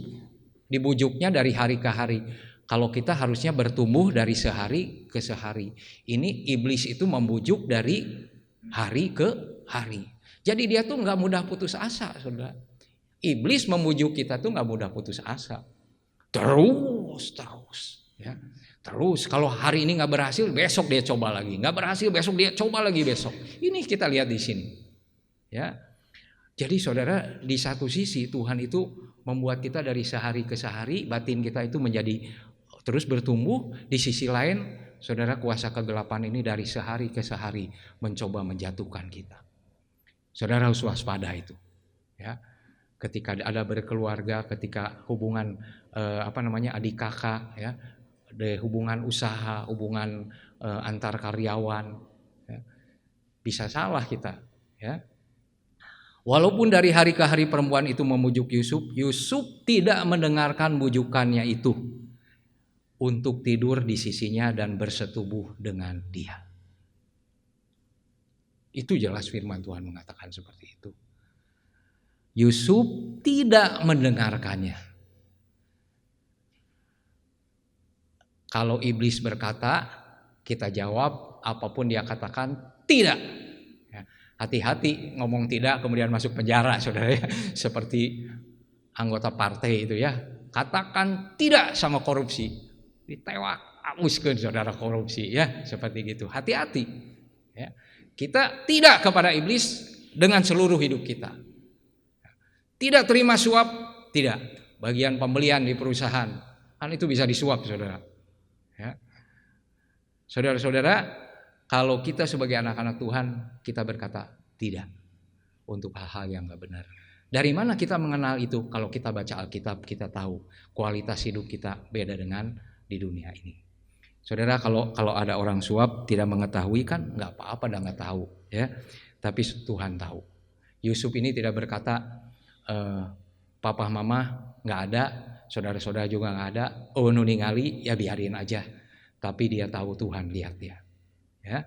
dibujuknya dari hari ke hari. Kalau kita harusnya bertumbuh dari sehari ke sehari. Ini iblis itu membujuk dari hari ke hari. Jadi dia tuh nggak mudah putus asa, saudara. Iblis membujuk kita tuh nggak mudah putus asa. Terus, ya. Terus kalau hari ini nggak berhasil, besok dia coba lagi. Nggak berhasil, besok dia coba lagi besok. Ini kita lihat di sini, ya. Jadi saudara, di satu sisi Tuhan itu membuat kita dari sehari ke sehari, batin kita itu menjadi terus bertumbuh. Di sisi lain, saudara, kuasa kegelapan ini dari sehari ke sehari mencoba menjatuhkan kita. Saudara harus waspada itu, ya. Ketika ada berkeluarga, ketika hubungan adik kakak, ya, hubungan usaha, hubungan antar karyawan, ya, bisa salah kita, ya. Walaupun dari hari ke hari perempuan itu memujuk Yusuf, Yusuf tidak mendengarkan bujukannya itu untuk tidur di sisinya dan bersetubuh dengan dia. Itu jelas firman Tuhan mengatakan seperti itu. Yusuf tidak mendengarkannya. Kalau iblis berkata, kita jawab apapun dia katakan tidak. Hati-hati ngomong tidak kemudian masuk penjara, saudara, ya. Seperti anggota partai itu, ya. Katakan tidak sama korupsi, ditewak, hapuskan saudara korupsi, ya, seperti gitu. Hati-hati, ya. Kita tidak kepada iblis dengan seluruh hidup kita. Tidak terima suap, tidak. Bagian pembelian di perusahaan, kan itu bisa disuap, saudara, ya. Saudara-saudara, kalau kita sebagai anak-anak Tuhan, kita berkata tidak untuk hal-hal yang gak benar. Dari mana kita mengenal itu? Kalau kita baca Alkitab, kita tahu kualitas hidup kita beda dengan di dunia ini. Saudara, kalau ada orang suap tidak mengetahui, kan nggak apa-apa, dah nggak tahu, ya. Tapi Tuhan tahu. Yusuf ini tidak berkata, papa mama nggak ada, saudara-saudara juga nggak ada, oh nu ningali, ya biarin aja. Tapi dia tahu Tuhan lihat dia, ya.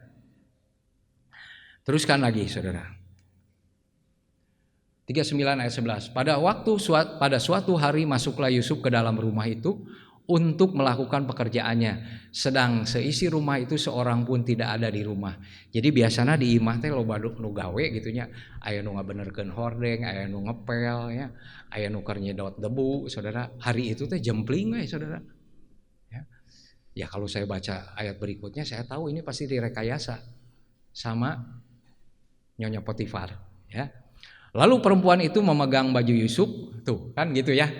Teruskan lagi, saudara. 39 ayat 11. Pada suatu hari masuklah Yusuf ke dalam rumah itu untuk melakukan pekerjaannya, sedang seisi rumah itu seorang pun tidak ada di rumah. Jadi biasanya di imah teh loba nu gawe gitunya, aya nu ngabenerkeun hordeng, aya nu ngepel, ya, aya nu keur nyedot debu, saudara. Hari itu teh jempling we, saudara. Ya kalau saya baca ayat berikutnya, saya tahu ini pasti direkayasa sama Nyonya Potifar, ya. Lalu perempuan itu memegang baju Yusuf, tuh kan gitu, ya.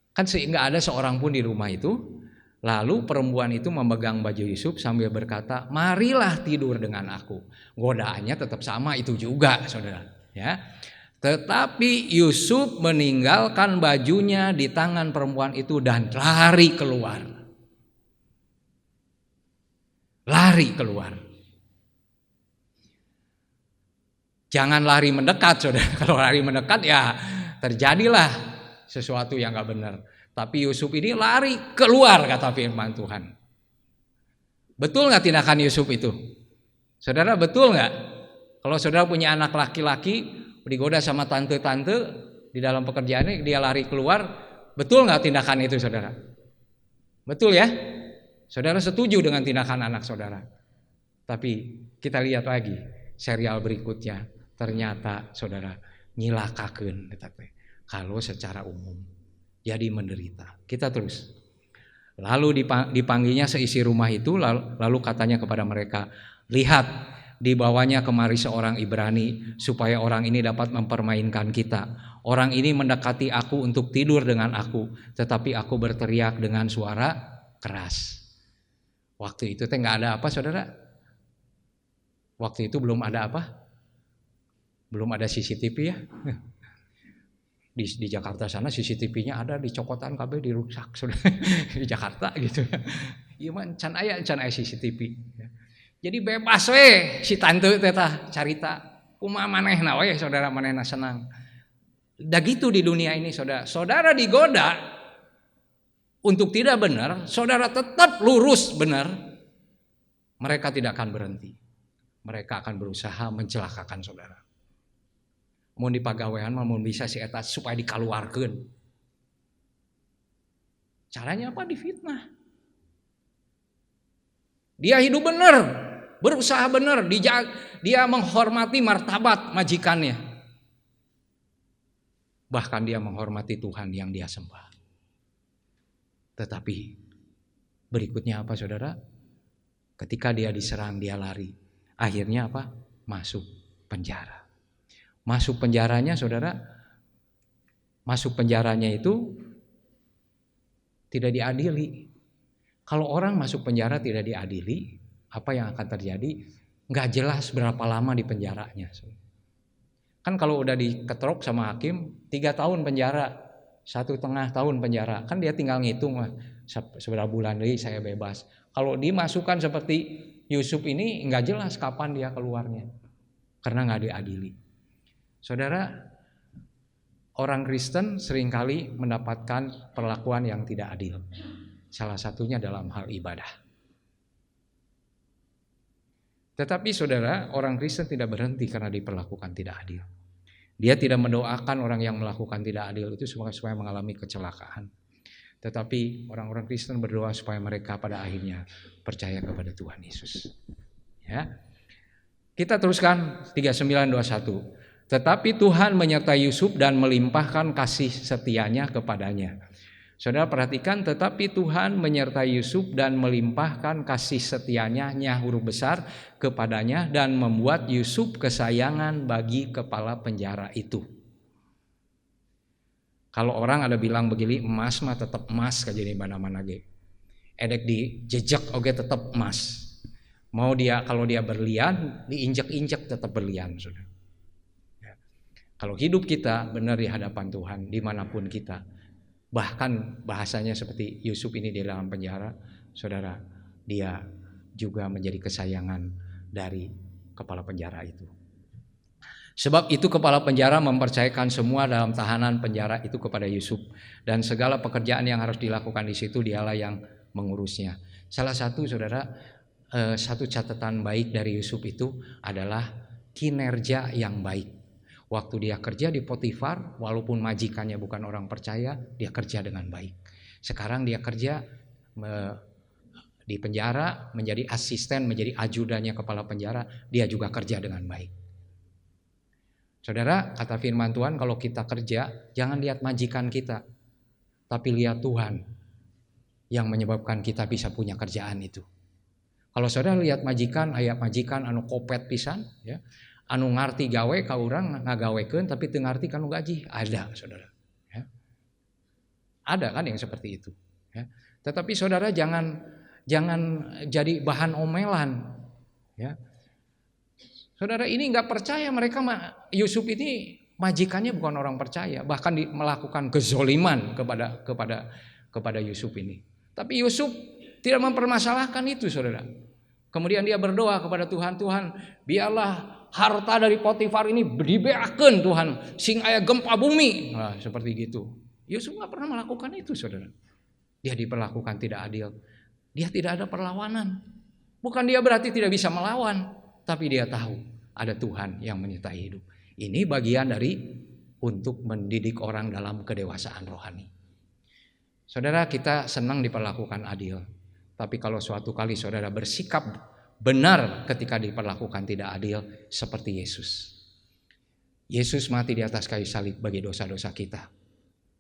Kan sehingga ada seorang pun di rumah itu. Lalu perempuan itu memegang baju Yusuf sambil berkata, marilah tidur dengan aku. Godaannya tetap sama itu juga, saudara, ya. Tetapi Yusuf meninggalkan bajunya di tangan perempuan itu dan lari keluar. Lari keluar. Jangan lari mendekat, saudara. Kalau lari mendekat, ya terjadilah sesuatu yang gak benar. Tapi Yusuf ini lari keluar, kata firman Tuhan. Betul gak tindakan Yusuf itu? Saudara, betul gak? Kalau saudara punya anak laki-laki digoda sama tante-tante di dalam pekerjaannya, dia lari keluar, betul gak tindakan itu, saudara? Betul, ya? Saudara setuju dengan tindakan anak saudara. Tapi kita lihat lagi serial berikutnya. Ternyata saudara nyilakakeun kalau secara umum jadi menderita. Kita terus. Lalu dipanggilnya seisi rumah itu, lalu katanya kepada mereka, lihat, dibawanya kemari seorang Ibrani supaya orang ini dapat mempermainkan kita. Orang ini mendekati aku untuk tidur dengan aku, tetapi aku berteriak dengan suara keras. Waktu itu teh nggak ada apa, saudara? Waktu itu belum ada apa? Belum ada CCTV, ya. Di Jakarta sana CCTV-nya ada, di cokotan KB dirusak, saudara. Di Jakarta gitu. Iya man, can aya CCTV. Jadi bebas we si tante teh tah carita kumaha manehna we, saudara, manehna senang. Da gitu di dunia ini, saudara. Saudara digoda untuk tidak benar, saudara tetap lurus benar, mereka tidak akan berhenti. Mereka akan berusaha mencelakakan saudara. Mun di pagawean mah mun bisa si eta supaya dikaluarkeun. Caranya apa? Difitnah. Dia hidup benar, berusaha benar, dia menghormati martabat majikannya. Bahkan dia menghormati Tuhan yang dia sembah. Tetapi berikutnya apa saudara? Ketika dia diserang, dia lari. Akhirnya apa? Masuk penjara. Masuk penjaranya saudara, masuk penjaranya itu tidak diadili. Kalau orang masuk penjara tidak diadili, apa yang akan terjadi? Nggak jelas berapa lama di penjaranya. Kan kalau udah diketrok sama hakim 3 tahun penjara, 1,5 tahun penjara, kan dia tinggal ngitung seberapa bulan lagi saya bebas. Kalau dimasukkan seperti Yusuf ini nggak jelas kapan dia keluarnya, karena nggak diadili. Saudara, orang Kristen seringkali mendapatkan perlakuan yang tidak adil. Salah satunya dalam hal ibadah. Tetapi saudara, orang Kristen tidak berhenti karena diperlakukan tidak adil. Dia tidak mendoakan orang yang melakukan tidak adil itu supaya mengalami kecelakaan. Tetapi orang-orang Kristen berdoa supaya mereka pada akhirnya percaya kepada Tuhan Yesus. Ya. Kita teruskan 39:21. Tetapi Tuhan menyertai Yusuf dan melimpahkan kasih setianya kepadanya. Saudara perhatikan, tetapi Tuhan menyertai Yusuf dan melimpahkan kasih setianya, huruf besar, kepadanya dan membuat Yusuf kesayangan bagi kepala penjara itu. Kalau orang ada bilang begini, emas mah tetap emas kayak jadi mana-mana ge. Edek di jejak oge tetap emas. Mau dia kalau dia berlian, diinjak-injak tetap berlian, saudara. Ya. Kalau hidup kita benar di hadapan Tuhan, dimanapun kita, bahkan bahasanya seperti Yusuf ini di dalam penjara, saudara, dia juga menjadi kesayangan dari kepala penjara itu. Sebab itu kepala penjara mempercayakan semua dalam tahanan penjara itu kepada Yusuf, dan segala pekerjaan yang harus dilakukan di situ dialah yang mengurusnya. Salah satu saudara, satu catatan baik dari Yusuf itu adalah kinerja yang baik. Waktu dia kerja di Potifar, walaupun majikannya bukan orang percaya, dia kerja dengan baik. Sekarang dia kerja di penjara, menjadi asisten, menjadi ajudannya kepala penjara, dia juga kerja dengan baik. Saudara, kata firman Tuhan, kalau kita kerja, jangan lihat majikan kita, tapi lihat Tuhan yang menyebabkan kita bisa punya kerjaan itu. Kalau saudara lihat majikan, ayat majikan anu kopet pisan, ya, anu ngarti gawe ka urang ngagawekeun tapi teu ngarti kanu gaji, ada saudara. Ya. Ada kan yang seperti itu. Ya. Tetapi saudara jangan jadi bahan omelan. Ya. Saudara ini nggak percaya, mereka Yusuf ini majikannya bukan orang percaya, bahkan melakukan kezoliman kepada Yusuf ini. Tapi Yusuf tidak mempermasalahkan itu, saudara. Kemudian dia berdoa kepada Tuhan, Tuhan biarlah harta dari Potifar ini dibeakeun Tuhan, sing aya gempa bumi. Nah, seperti gitu. Yusuf nggak pernah melakukan itu, saudara. Dia diperlakukan tidak adil. Dia tidak ada perlawanan. Bukan dia berarti tidak bisa melawan, tapi dia tahu ada Tuhan yang menyertai hidup. Ini bagian dari untuk mendidik orang dalam kedewasaan rohani. Saudara, kita senang diperlakukan adil. Tapi kalau suatu kali saudara bersikap benar ketika diperlakukan tidak adil seperti Yesus. Yesus mati di atas kayu salib bagi dosa-dosa kita.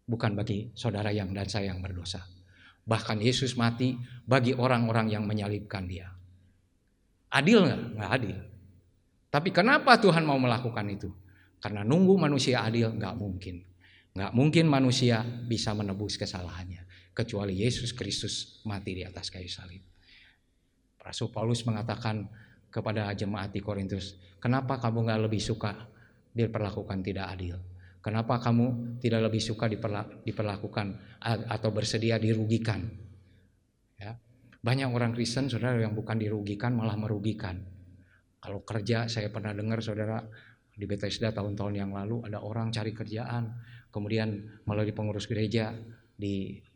Bukan bagi saudara yang dan saya yang berdosa. Bahkan Yesus mati bagi orang-orang yang menyalibkan dia. Adil nggak? Nggak adil. Tapi kenapa Tuhan mau melakukan itu? Karena nunggu manusia adil nggak mungkin. Nggak mungkin manusia bisa menebus kesalahannya kecuali Yesus Kristus mati di atas kayu salib. Rasul Paulus mengatakan kepada jemaat di Korintus, kenapa kamu nggak lebih suka diperlakukan tidak adil? Kenapa kamu tidak lebih suka diperlakukan atau bersedia dirugikan? Ya. Banyak orang Kristen, saudara, yang bukan dirugikan malah merugikan. Kalau kerja, saya pernah dengar, saudara, di Bethesda tahun-tahun yang lalu ada orang cari kerjaan, kemudian melalui pengurus gereja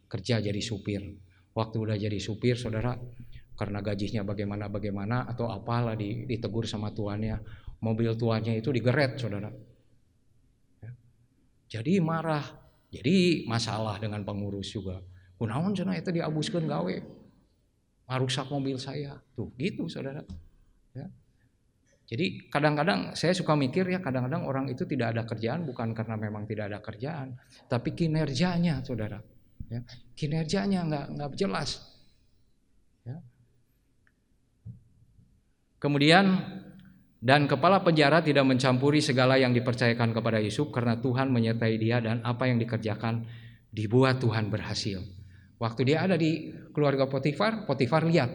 kerja jadi supir. Waktu udah jadi supir, saudara, karena gajinya bagaimana atau apalah ditegur sama tuannya, mobil tuannya itu digeret, saudara. Ya. Jadi marah, jadi masalah dengan pengurus juga. Kunaon cenah eta diabuskeun gawe. Marusak mobil saya. Tuh, gitu Saudara. Ya. Jadi kadang-kadang saya suka mikir ya, kadang-kadang orang itu tidak ada kerjaan bukan karena memang tidak ada kerjaan, tapi kinerjanya Saudara. Ya. Kinerjanya nggak jelas. Ya. Kemudian, dan kepala penjara tidak mencampuri segala yang dipercayakan kepada Yusuf karena Tuhan menyertai dia dan apa yang dikerjakan dibuat Tuhan berhasil. Waktu dia ada di keluarga Potifar, Potifar lihat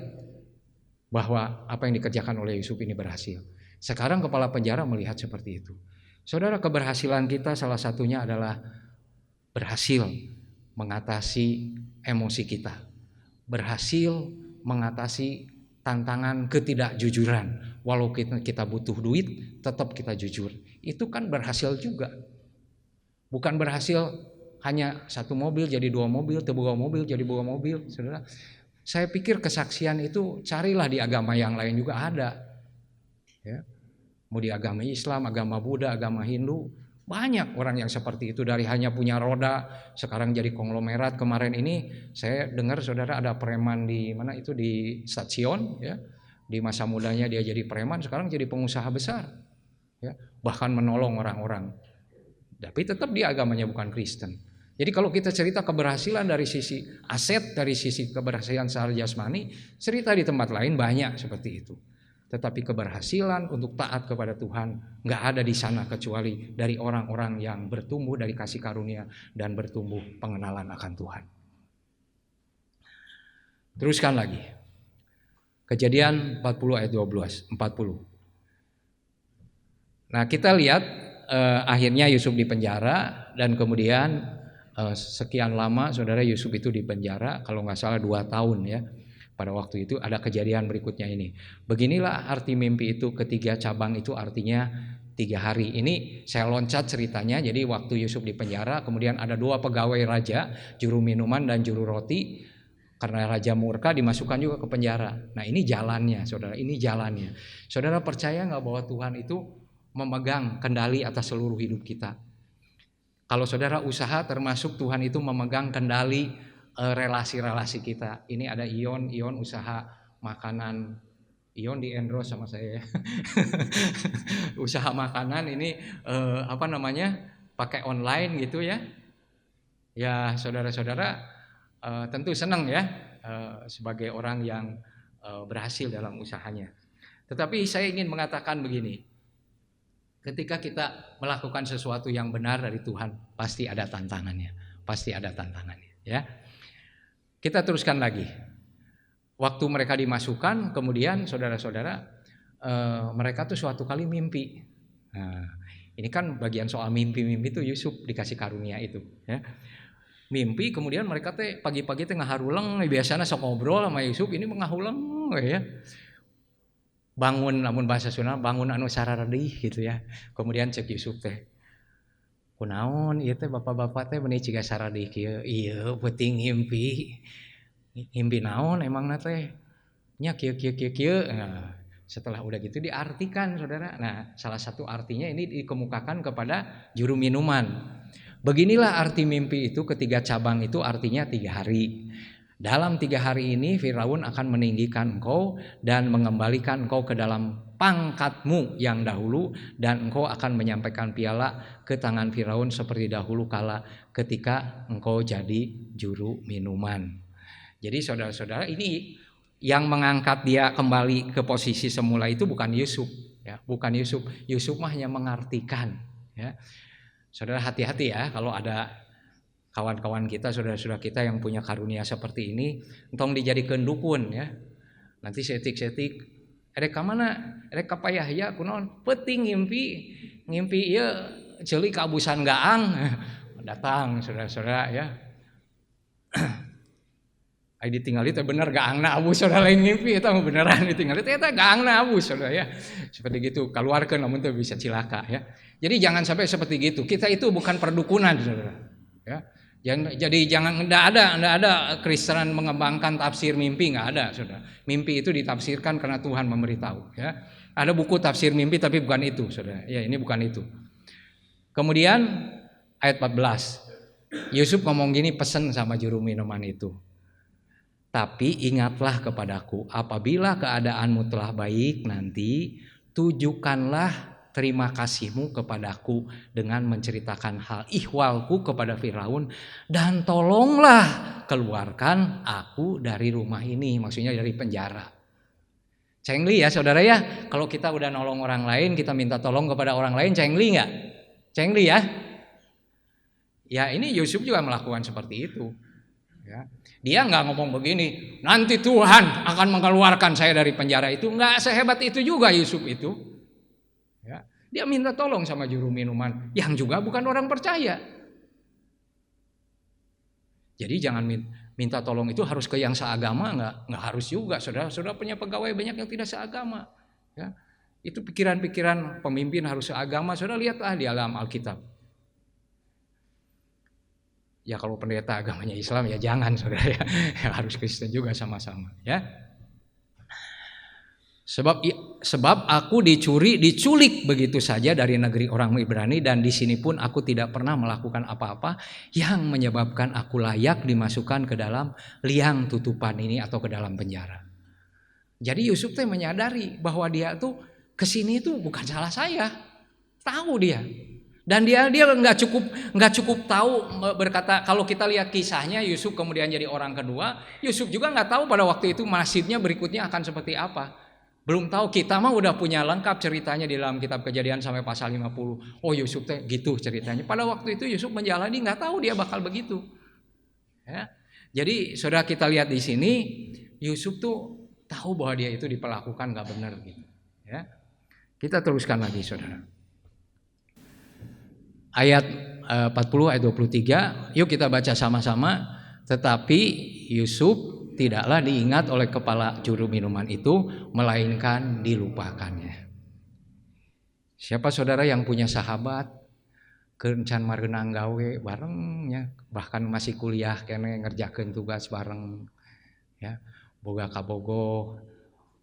bahwa apa yang dikerjakan oleh Yusuf ini berhasil. Sekarang kepala penjara melihat seperti itu. Saudara, keberhasilan kita salah satunya adalah berhasil mengatasi emosi kita, berhasil mengatasi tantangan ketidakjujuran. Walau kita butuh duit, tetap kita jujur. Itu kan berhasil juga. Bukan berhasil hanya satu mobil jadi dua mobil, dua mobil jadi dua mobil. Saudara, saya pikir kesaksian itu carilah di agama yang lain juga ada. Ya. Mau di agama Islam, agama Buddha, agama Hindu, banyak orang yang seperti itu, dari hanya punya roda sekarang jadi konglomerat. Kemarin ini saya dengar Saudara ada preman di mana itu di stasiun ya. Di masa mudanya dia jadi preman, sekarang jadi pengusaha besar. Ya, bahkan menolong orang-orang. Tapi tetap dia agamanya bukan Kristen. Jadi kalau kita cerita keberhasilan dari sisi aset, dari sisi keberhasilan secara jasmani, cerita di tempat lain banyak seperti itu. Tetapi keberhasilan untuk taat kepada Tuhan nggak ada di sana kecuali dari orang-orang yang bertumbuh dari kasih karunia dan bertumbuh pengenalan akan Tuhan. Teruskan lagi. Kejadian 40 ayat 12, 40. Nah, kita lihat akhirnya Yusuf dipenjara dan kemudian sekian lama Saudara Yusuf itu dipenjara, kalau nggak salah 2 tahun ya. Pada waktu itu ada kejadian berikutnya ini. Beginilah arti mimpi itu, ketiga cabang itu artinya 3 hari. Ini saya loncat ceritanya. Jadi waktu Yusuf di penjara, kemudian ada 2 pegawai raja, juru minuman dan juru roti. Karena raja murka dimasukkan juga ke penjara. Nah, ini jalannya Saudara, ini jalannya. Saudara percaya nggak bahwa Tuhan itu memegang kendali atas seluruh hidup kita? Kalau Saudara usaha, termasuk Tuhan itu memegang kendali relasi-relasi kita. Ini ada Ion usaha makanan. Ion di endorse sama saya. Usaha makanan ini pakai online gitu ya. Ya saudara-saudara tentu senang ya sebagai orang yang berhasil dalam usahanya. Tetapi saya ingin mengatakan begini. Ketika kita melakukan sesuatu yang benar dari Tuhan, pasti ada tantangannya. Pasti ada tantangannya ya. Kita teruskan lagi. Waktu mereka dimasukkan, kemudian saudara-saudara, mereka tuh suatu kali mimpi. Nah, ini kan bagian soal mimpi-mimpi tuh Yusuf dikasih karunia itu. Ya. Mimpi, kemudian mereka teh pagi-pagi teh ngaharuleng, biasanya sok ngobrol sama Yusuf, ini ngahuleng, ya. Bangun, namun bahasa Sunda, bangun anu sararadih gitu ya. Kemudian cek Yusuf teh, kunaon ieu teh bapak-bapak teh meuni ciga saradih kieu. Ieu penting himpi. Himpi naon emangna teh? Nya kieu. Nah, setelah udah gitu diartikan Saudara. Nah, salah satu artinya ini dikemukakan kepada juru minuman. Beginilah arti mimpi itu, ketiga cabang itu artinya 3 hari. Dalam 3 hari ini Firaun akan meninggikan engkau dan mengembalikan engkau ke dalam pangkatmu yang dahulu, dan engkau akan menyampaikan piala ke tangan Firaun seperti dahulu kala ketika engkau jadi juru minuman. Jadi saudara-saudara, ini yang mengangkat dia kembali ke posisi semula itu bukan Yusuf ya, bukan Yusuf. Yusuf mah hanya mengartikan ya. Saudara hati-hati ya kalau ada kawan-kawan kita, saudara-saudara kita yang punya karunia seperti ini, entong dijadikan dukun ya. Nanti setik-setik, erek ka mana? Erek ka Payahya kunaon? Peuting ngimpi ieu ceuli ka abusan gaang. Datang saudara-saudara ya. Ai ditinggali teh bener gaangna abus, saudara lain ngimpi eta beneran ditinggali teh eta gaangna abus saudara ya. Seperti gitu, keluarkan namun teh bisa cilaka ya. Jadi jangan sampai seperti gitu. Kita itu bukan perdukunan saudara. Ya. Jadi jangan enggak ada Kristenan mengembangkan tafsir mimpi, enggak ada, Saudara. Mimpi itu ditafsirkan karena Tuhan memberitahu, ya. Ada buku tafsir mimpi tapi bukan itu, Saudara. Ya, ini bukan itu. Kemudian ayat 14. Yusuf ngomong gini, pesen sama juru minuman itu. Tapi ingatlah kepadaku, apabila keadaanmu telah baik nanti, tujukanlah terima kasihmu kepadaku dengan menceritakan hal ihwalku kepada Firaun, dan tolonglah keluarkan aku dari rumah ini, maksudnya dari penjara. Cengli ya saudara ya, kalau kita udah nolong orang lain, kita minta tolong kepada orang lain, cengli nggak? Cengli ya? Ya ini Yusuf juga melakukan seperti itu. Ya. Dia nggak ngomong begini, nanti Tuhan akan mengeluarkan saya dari penjara itu, nggak sehebat itu juga Yusuf itu. Ya, dia minta tolong sama juru minuman yang juga bukan orang percaya. Jadi jangan minta tolong itu harus ke yang seagama, nggak harus juga. Saudara punya pegawai banyak yang tidak seagama. Ya, itu pikiran-pikiran pemimpin harus seagama. Saudara lihatlah di dalam Alkitab. Ya kalau pendeta agamanya Islam ya jangan saudara ya, harus Kristen juga sama-sama ya. Sebab aku diculik begitu saja dari negeri orang Ibrani, dan di sini pun aku tidak pernah melakukan apa-apa yang menyebabkan aku layak dimasukkan ke dalam liang tutupan ini atau ke dalam penjara. Jadi Yusuf tuh menyadari bahwa dia tuh kesini tuh bukan salah saya, tahu dia. Dan dia nggak cukup tahu berkata. Kalau kita lihat kisahnya Yusuf kemudian jadi orang kedua, Yusuf juga nggak tahu pada waktu itu nasibnya berikutnya akan seperti apa. Belum tahu, kita mah udah punya lengkap ceritanya di dalam kitab Kejadian sampai pasal 50. Oh Yusuf teh gitu ceritanya. Pada waktu itu Yusuf menjalani, nggak tahu dia bakal begitu. Ya. Jadi saudara kita lihat di sini Yusuf tuh tahu bahwa dia itu diperlakukan nggak benar gitu. Ya. Kita teruskan lagi saudara. Ayat 40 ayat 23. Yuk kita baca sama-sama. Tetapi Yusuf tidaklah diingat oleh kepala juru minuman itu, melainkan dilupakannya. Siapa saudara yang punya sahabat kencan mareunang gawe barengnya, bahkan masih kuliah kene ngerjakeun tugas bareng ya, boga kabogoh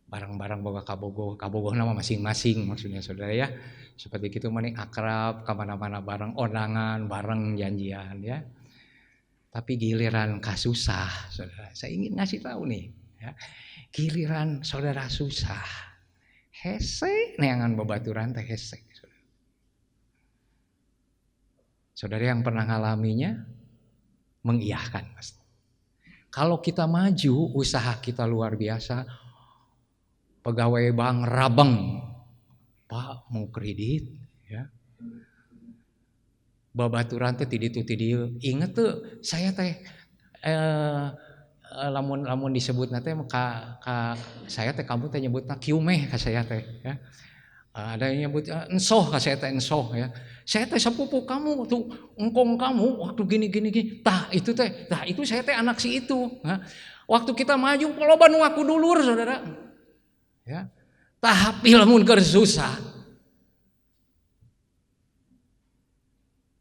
bareng-bareng, boga kabogoh nama masing-masing maksudnya saudara ya. Seperti itu mani akrab, kemana-mana bareng, ondangan bareng, janjian ya. Tapi giliran kasusah, saudara, saya ingin ngasih tahu nih, ya, giliran saudara susah, hese neangan babaturan teh hese. Saudara yang pernah ngalaminya mengiyahkan pasti. Kalau kita maju, usaha kita luar biasa, pegawai bank rabeng, Pak mau kredit, ya. Babaturan teh tiditu inget tuh saya teh lamun disebut nate ka saya teh kamu teh nyebutna kiumeh ka saya teh ya. Ada yang nyebut ensoh ka saya teh ensoh ya. Saya teh sepupu kamu tuh, engkong kamu waktu gini. Tah itu saya teh anak si itu. Nah, waktu kita maju loba nu ngaku dulur saudara. Ya. Tapi lamun keur susah,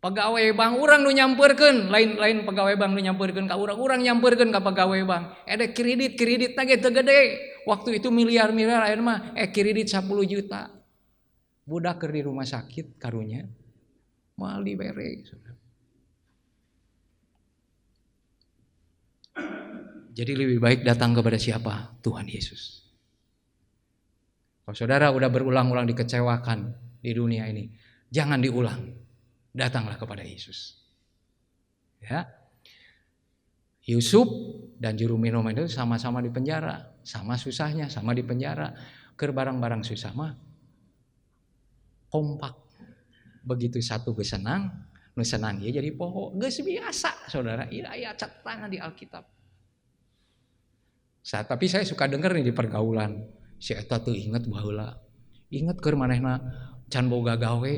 pegawai bank urang nu nyampeurkeun, lain pegawai bank nu nyampeurkeun ka urang nyampeurkeun ka pegawai bank. Ada kredit teh teu gede. Waktu itu miliar ayeuna mah kredit 10 juta. Budak keur di rumah sakit karunya moal dibere. Jadi lebih baik datang kepada siapa? Tuhan Yesus. Kalau saudara udah berulang-ulang dikecewakan di dunia ini, jangan diulang. Datanglah kepada Yesus. Ya. Yusuf dan juru minuman itu sama-sama di penjara, sama susahnya, sama di penjara. Keur barang-barang susah mah kompak. Begitu satu geus senang, nu senang ieu jadi poho, geus biasa saudara. Ieu aya catatan di Alkitab. Tapi saya suka denger nih di pergaulan, si eta teu inget baheula. Inget keur manehna can boga gawe.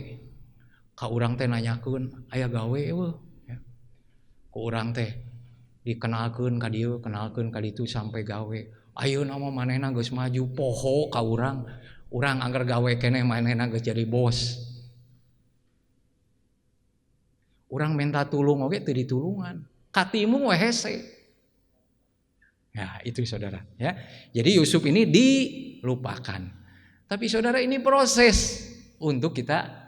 Ka urang teh nanyakeun aya gawe eueuh ya. Ku urang teh dikenalkeun ka dieu, kenalkeun ka ditu sampai gawe. Ayeuna mah manehna geus maju poho ka urang. Urang anggar gawe keneh manehna geus jadi bos. Urang minta tulung oge teu ditulungan. Katimu we hese. Ya, itu saudara ya. Jadi Yusuf ini dilupakan. Tapi saudara ini proses untuk kita.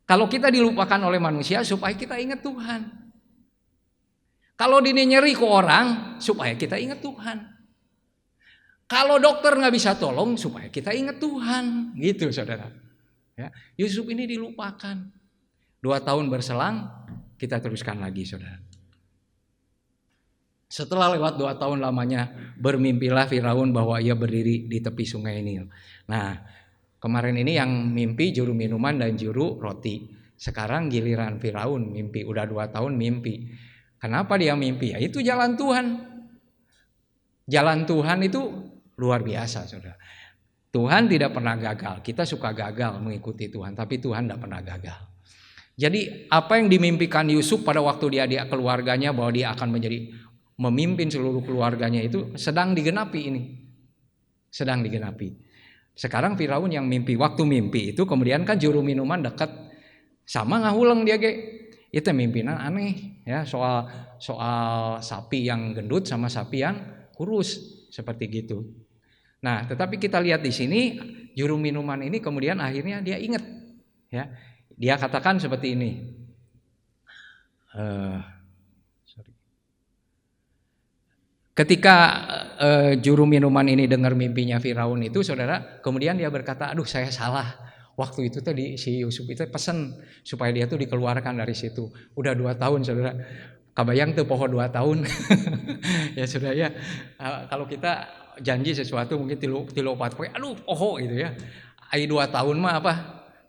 Kalau kita dilupakan oleh manusia supaya kita ingat Tuhan. Kalau dini nyeri ke orang, supaya kita ingat Tuhan. Kalau dokter nggak bisa tolong, supaya kita ingat Tuhan. Gitu saudara. Ya, Yusuf ini dilupakan. 2 tahun berselang, kita teruskan lagi saudara. Setelah lewat 2 tahun lamanya, bermimpilah Firaun bahwa ia berdiri di tepi sungai Nil. Nah, kemarin ini yang mimpi juru minuman dan juru roti. Sekarang giliran Firaun mimpi, udah 2 tahun mimpi. Kenapa dia mimpi? Ya itu jalan Tuhan. Jalan Tuhan itu luar biasa saudara. Tuhan tidak pernah gagal. Kita suka gagal mengikuti Tuhan, tapi Tuhan tidak pernah gagal. Jadi apa yang dimimpikan Yusuf pada waktu dia keluarganya bahwa dia akan menjadi memimpin seluruh keluarganya itu sedang digenapi ini. Sedang digenapi. Sekarang Firaun yang mimpi, waktu mimpi itu kemudian kan juru minuman dekat sama ngahuleng dia ge. Itu mimpinan aneh ya, soal sapi yang gendut sama sapi yang kurus seperti gitu. Nah, tetapi kita lihat di sini juru minuman ini kemudian akhirnya dia ingat ya. Dia katakan seperti ini. Ketika juru minuman ini dengar mimpinya Firaun itu, saudara, kemudian dia berkata, aduh saya salah. Waktu itu tadi si Yusuf itu pesen supaya dia tuh dikeluarkan dari situ. Udah 2 tahun saudara. Kabayang tuh pohon 2 tahun. Ya sudah ya. Kalau kita janji sesuatu mungkin tilu 4 poin. Aduh poho gitu ya. 2 tahun mah apa?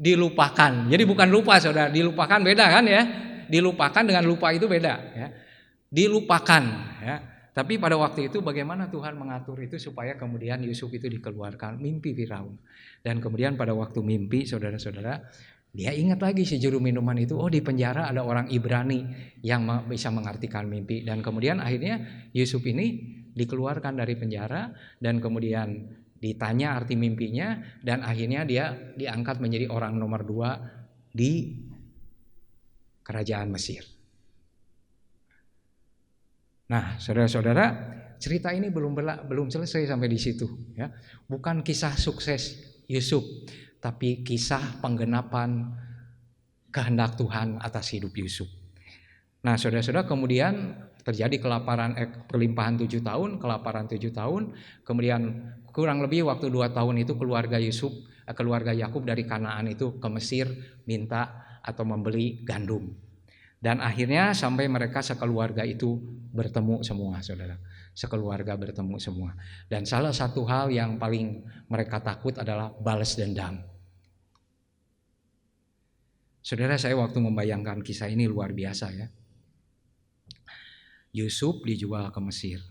Dilupakan. Jadi bukan lupa saudara. Dilupakan beda kan ya. Dilupakan dengan lupa itu beda ya. Dilupakan ya. Tapi pada waktu itu bagaimana Tuhan mengatur itu supaya kemudian Yusuf itu dikeluarkan, mimpi Firaun. Dan kemudian pada waktu mimpi saudara-saudara, dia ingat lagi si juru minuman itu, oh di penjara ada orang Ibrani yang bisa mengartikan mimpi. Dan kemudian akhirnya Yusuf ini dikeluarkan dari penjara dan kemudian ditanya arti mimpinya dan akhirnya dia diangkat menjadi orang nomor 2 di kerajaan Mesir. Nah, saudara-saudara, cerita ini belum selesai sampai di situ ya. Bukan kisah sukses Yusuf, tapi kisah penggenapan kehendak Tuhan atas hidup Yusuf. Nah, saudara-saudara, kemudian terjadi kelimpahan 7 tahun, kelaparan 7 tahun, kemudian kurang lebih waktu 2 tahun itu keluarga Yakub dari Kanaan itu ke Mesir minta atau membeli gandum. Dan akhirnya sampai mereka sekeluarga itu bertemu semua saudara. Sekeluarga bertemu semua. Dan salah satu hal yang paling mereka takut adalah balas dendam. Saudara, saya waktu membayangkan kisah ini luar biasa ya. Yusuf dijual ke Mesir.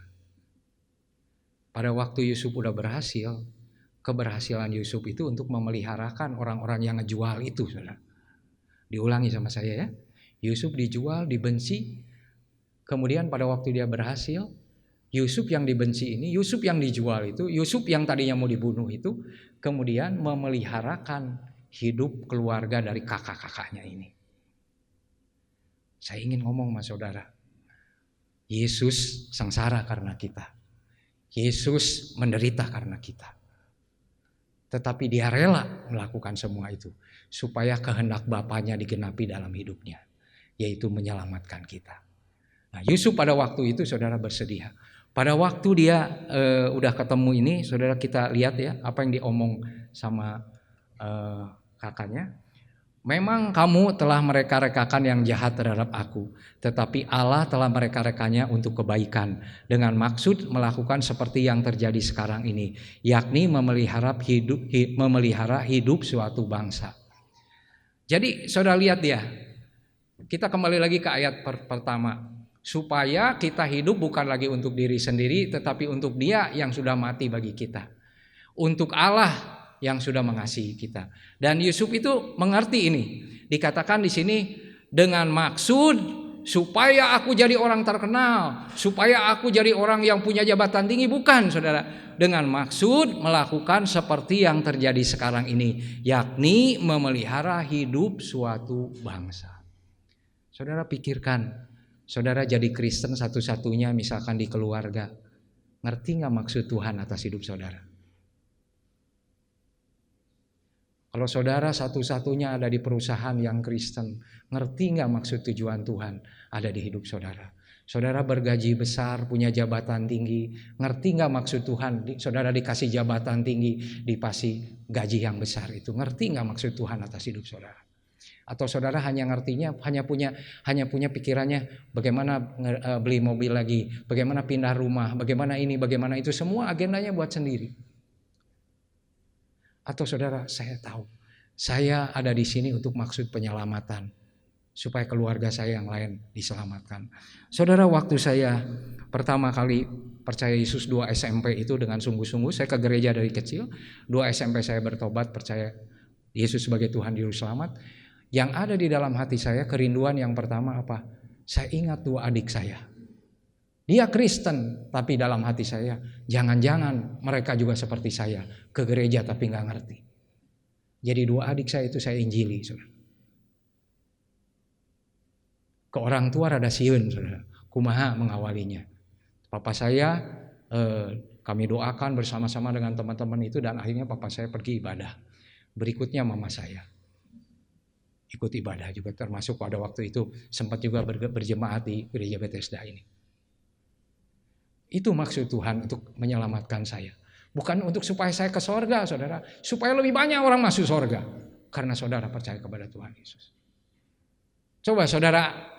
Pada waktu Yusuf udah berhasil, keberhasilan Yusuf itu untuk memeliharakan orang-orang yang ngejual itu saudara. Diulangi sama saya ya. Yusuf dijual, dibenci. Kemudian pada waktu dia berhasil, Yusuf yang dibenci ini, Yusuf yang dijual itu, Yusuf yang tadinya mau dibunuh itu, kemudian memeliharakan hidup keluarga dari kakak-kakaknya ini. Saya ingin ngomong sama saudara, Yesus sengsara karena kita. Yesus menderita karena kita. Tetapi dia rela melakukan semua itu supaya kehendak Bapaknya digenapi dalam hidupnya, yaitu menyelamatkan kita. Nah, Yusuf pada waktu itu saudara bersedia. Pada waktu dia udah ketemu ini, saudara kita lihat ya apa yang diomong sama kakaknya. Memang kamu telah mereka-rekakan yang jahat terhadap aku, tetapi Allah telah mereka-rekanya untuk kebaikan dengan maksud melakukan seperti yang terjadi sekarang ini, yakni memelihara hidup suatu bangsa. Jadi saudara lihat ya, kita kembali lagi ke ayat pertama. Supaya kita hidup bukan lagi untuk diri sendiri, tetapi untuk Dia yang sudah mati bagi kita. Untuk Allah yang sudah mengasihi kita. Dan Yusuf itu mengerti ini. Dikatakan di sini dengan maksud supaya aku jadi orang terkenal, supaya aku jadi orang yang punya jabatan tinggi, bukan saudara. Dengan maksud melakukan seperti yang terjadi sekarang ini, yakni memelihara hidup suatu bangsa. Saudara pikirkan, saudara jadi Kristen satu-satunya misalkan di keluarga. Ngerti gak maksud Tuhan atas hidup saudara? Kalau saudara satu-satunya ada di perusahaan yang Kristen, ngerti gak maksud tujuan Tuhan ada di hidup saudara? Saudara bergaji besar, punya jabatan tinggi. Ngerti nggak maksud Tuhan? Saudara dikasih jabatan tinggi, dikasih gaji yang besar itu. Ngerti nggak maksud Tuhan atas hidup saudara? Atau saudara hanya ngertinya, hanya punya pikirannya bagaimana beli mobil lagi, bagaimana pindah rumah, bagaimana ini, bagaimana itu, semua agendanya buat sendiri. Atau saudara, saya tahu, saya ada di sini untuk maksud penyelamatan, supaya keluarga saya yang lain diselamatkan. Saudara, waktu saya pertama kali percaya Yesus 2 SMP itu dengan sungguh-sungguh, saya ke gereja dari kecil. 2 SMP saya bertobat, percaya Yesus sebagai Tuhan Juru Selamat. Yang ada di dalam hati saya, kerinduan yang pertama apa? Saya ingat 2 adik saya. Dia Kristen, tapi dalam hati saya, jangan-jangan mereka juga seperti saya, ke gereja tapi gak ngerti. Jadi 2 adik saya itu saya injili, saudara. Ke orang tua rada sieun, saudara. Kumaha mengawalinya. Papa saya, kami doakan bersama-sama dengan teman-teman itu, dan akhirnya papa saya pergi ibadah. Berikutnya mama saya ikut ibadah juga, termasuk pada waktu itu sempat juga berjemaat di gereja Bethesda ini. Itu maksud Tuhan untuk menyelamatkan saya. Bukan untuk supaya saya ke sorga, saudara. Supaya lebih banyak orang masuk sorga. Karena saudara percaya kepada Tuhan Yesus. Coba saudara,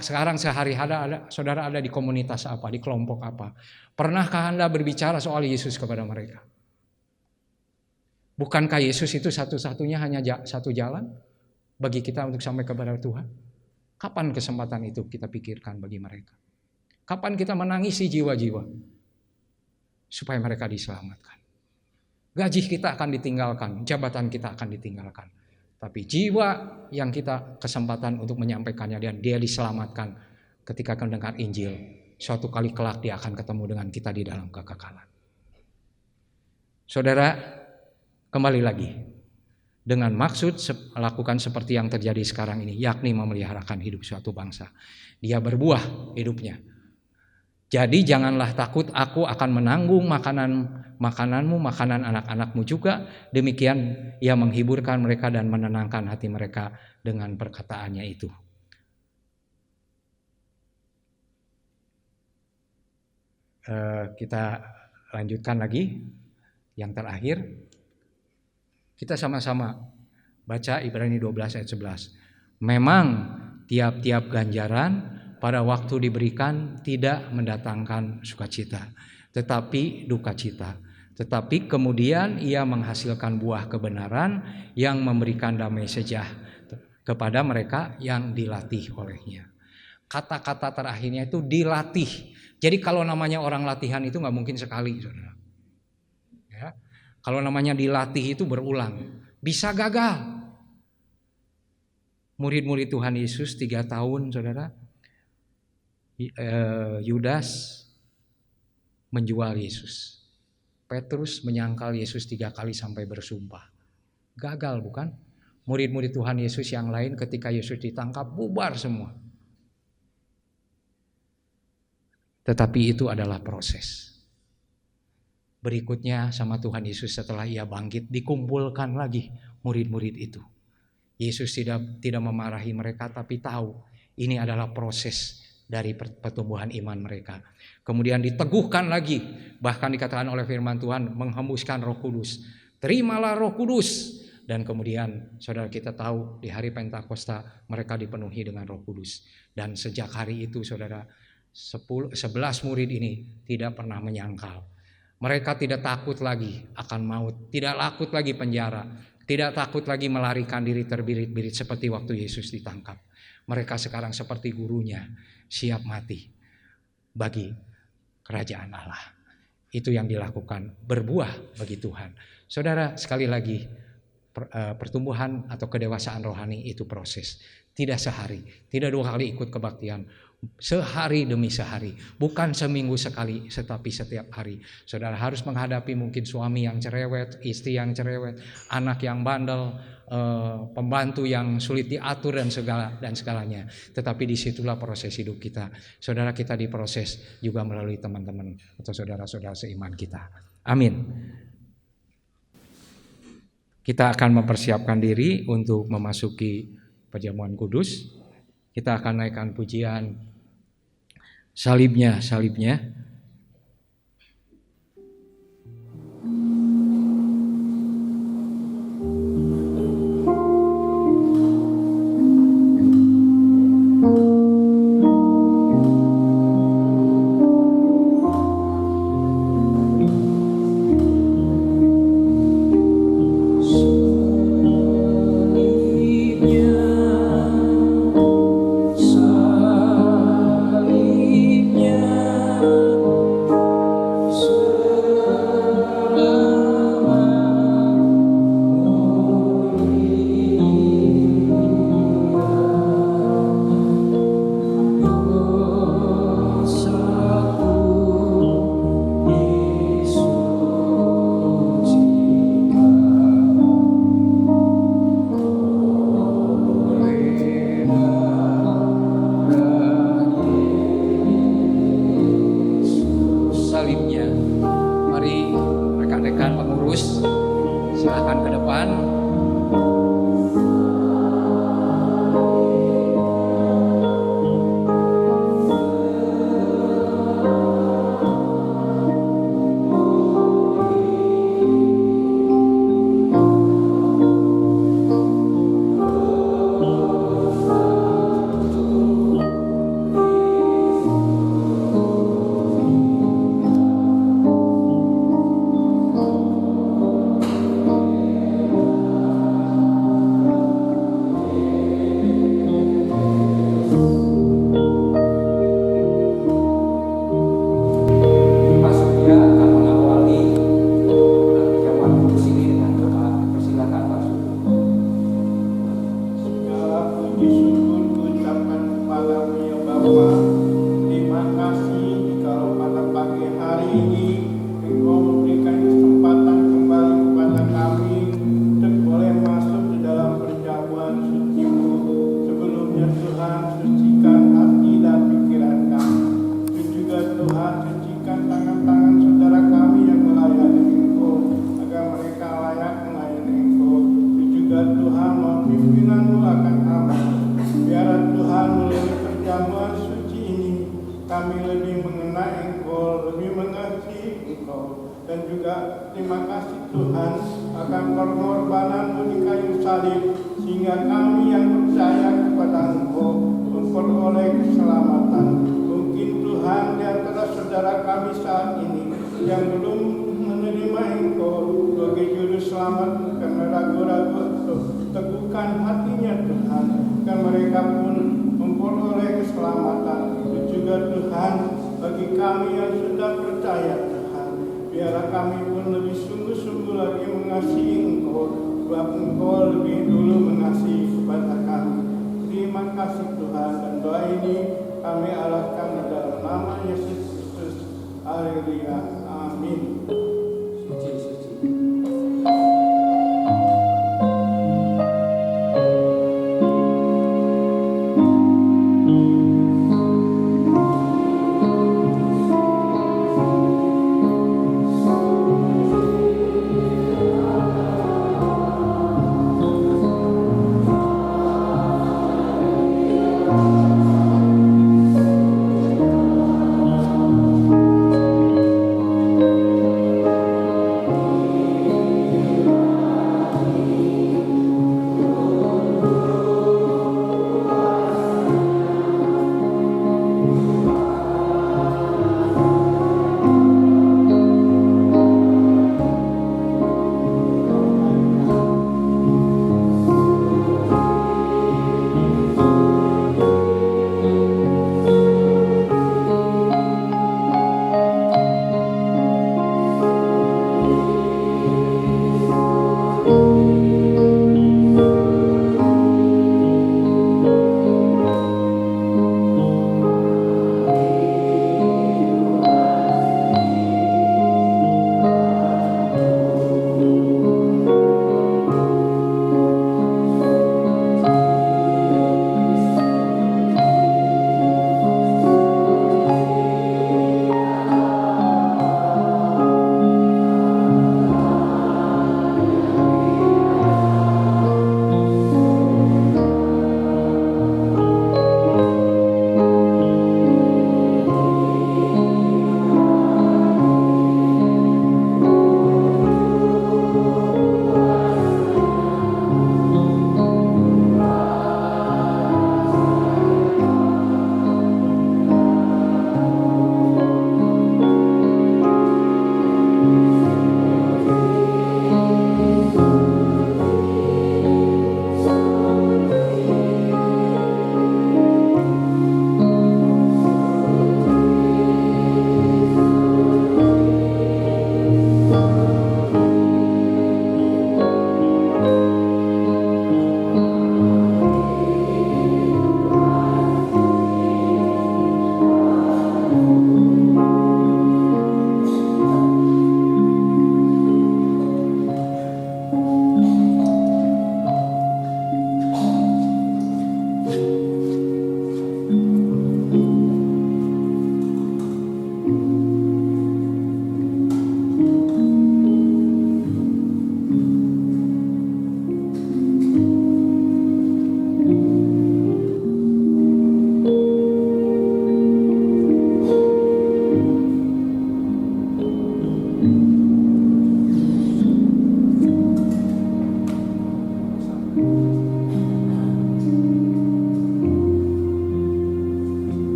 sekarang sehari-hari saudara ada di komunitas apa, di kelompok apa. Pernahkah Anda berbicara soal Yesus kepada mereka? Bukankah Yesus itu satu-satunya hanya satu jalan bagi kita untuk sampai kepada Tuhan? Kapan kesempatan itu kita pikirkan bagi mereka? Kapan kita menangisi jiwa-jiwa supaya mereka diselamatkan? Gaji kita akan ditinggalkan, jabatan kita akan ditinggalkan. Tapi jiwa yang kita kesempatan untuk menyampaikannya dan dia diselamatkan ketika mendengar Injil, suatu kali kelak dia akan ketemu dengan kita di dalam kekekalan. Saudara, kembali lagi dengan maksud melakukan seperti yang terjadi sekarang ini, yakni memeliharakan hidup suatu bangsa. Dia berbuah hidupnya. Jadi janganlah takut, aku akan menanggung makananmu, makanan anak-anakmu juga. Demikian ia menghiburkan mereka dan menenangkan hati mereka dengan perkataannya itu. Kita lanjutkan lagi yang terakhir. Kita sama-sama baca Ibrani 12 ayat 11. Memang tiap-tiap ganjaran pada waktu diberikan tidak mendatangkan sukacita, tetapi duka cita. Tetapi kemudian ia menghasilkan buah kebenaran yang memberikan damai sejahtera kepada mereka yang dilatih olehnya. Kata-kata terakhirnya itu dilatih. Jadi kalau namanya orang latihan itu gak mungkin sekali, saudara. Ya. Kalau namanya dilatih itu berulang. Bisa gagal. Murid-murid Tuhan Yesus 3 tahun, saudara. Yudas menjual Yesus. Petrus menyangkal Yesus 3 kali sampai bersumpah. Gagal bukan? Murid-murid Tuhan Yesus yang lain ketika Yesus ditangkap bubar semua. Tetapi itu adalah proses. Berikutnya sama Tuhan Yesus setelah ia bangkit dikumpulkan lagi murid-murid itu. Yesus tidak memarahi mereka tapi tahu ini adalah proses dari pertumbuhan iman mereka. Kemudian diteguhkan lagi, bahkan dikatakan oleh firman Tuhan menghembuskan Roh Kudus. Terimalah Roh Kudus. Dan kemudian saudara kita tahu di hari Pentakosta mereka dipenuhi dengan Roh Kudus. Dan sejak hari itu saudara 11 murid ini tidak pernah menyangkal. Mereka tidak takut lagi akan maut, tidak takut lagi penjara, tidak takut lagi melarikan diri terbirit-birit seperti waktu Yesus ditangkap. Mereka sekarang seperti gurunya, siap mati bagi kerajaan Allah. Itu yang dilakukan, berbuah bagi Tuhan. Saudara, sekali lagi pertumbuhan atau kedewasaan rohani itu proses. Tidak sehari, tidak 2 kali ikut kebaktian. Sehari demi sehari, bukan seminggu sekali, tetapi setiap hari. Saudara harus menghadapi mungkin suami yang cerewet, istri yang cerewet, anak yang bandel, pembantu yang sulit diatur dan segalanya. Tetapi disitulah proses hidup kita. Saudara, kita diproses juga melalui teman-teman atau saudara-saudara seiman kita. Amin. Kita akan mempersiapkan diri untuk memasuki perjamuan kudus. Kita akan naikkan pujian salibnya, salibnya. Salibnya. Mari rekan-rekan pengurus silakan ke depan. Pak Surya akan mengawali jawab kudus ini dengan doa. Persilakan Pak Surya. Segala puji syukur kuucapkan kepadamu ya Bapa. Terima kasih kalau pada pagi hari ini Engkau memberikan kesempatan kembali kepada kami untuk boleh masuk di dalam perjamuan suci-Mu. Sebelumnya Tuhan, sucikan hati dan pikiran kami. Dan juga Tuhan, sucikan tangan-tangan saudara kami yang melayani Engkau, agar mereka layak melayani Engkau. Dan juga Tuhan, mohon pimpinan-Mu akan kami. Biar Tuhan melalui perjamuan suci ini kami lebih mengenal Engkau, lebih mengerti Engkau. Dan juga terima kasih Tuhan akan pengorbanan-Mu di kayu salib, sehingga kami yang percaya kepada Engkau memperoleh keselamatan. Mungkin Tuhan di antara saudara kami saat ini yang belum menerima Engkau sebagai juru selamat, karena ragu-ragu atau teguhkan hatinya Tuhan, dan mereka pun memperoleh keselamatan. Itu juga Tuhan bagi kami yang sudah percaya Tuhan, biarlah kami pun lebih sungguh-sungguh lagi mengasihi Engkau, sebab Engkau lebih dulu mengasihi kepada kami. Terima kasih Tuhan, dan doa ini kami arahkan di dalam nama Yesus Kristus. Haleluya. Amin. Suci, suci.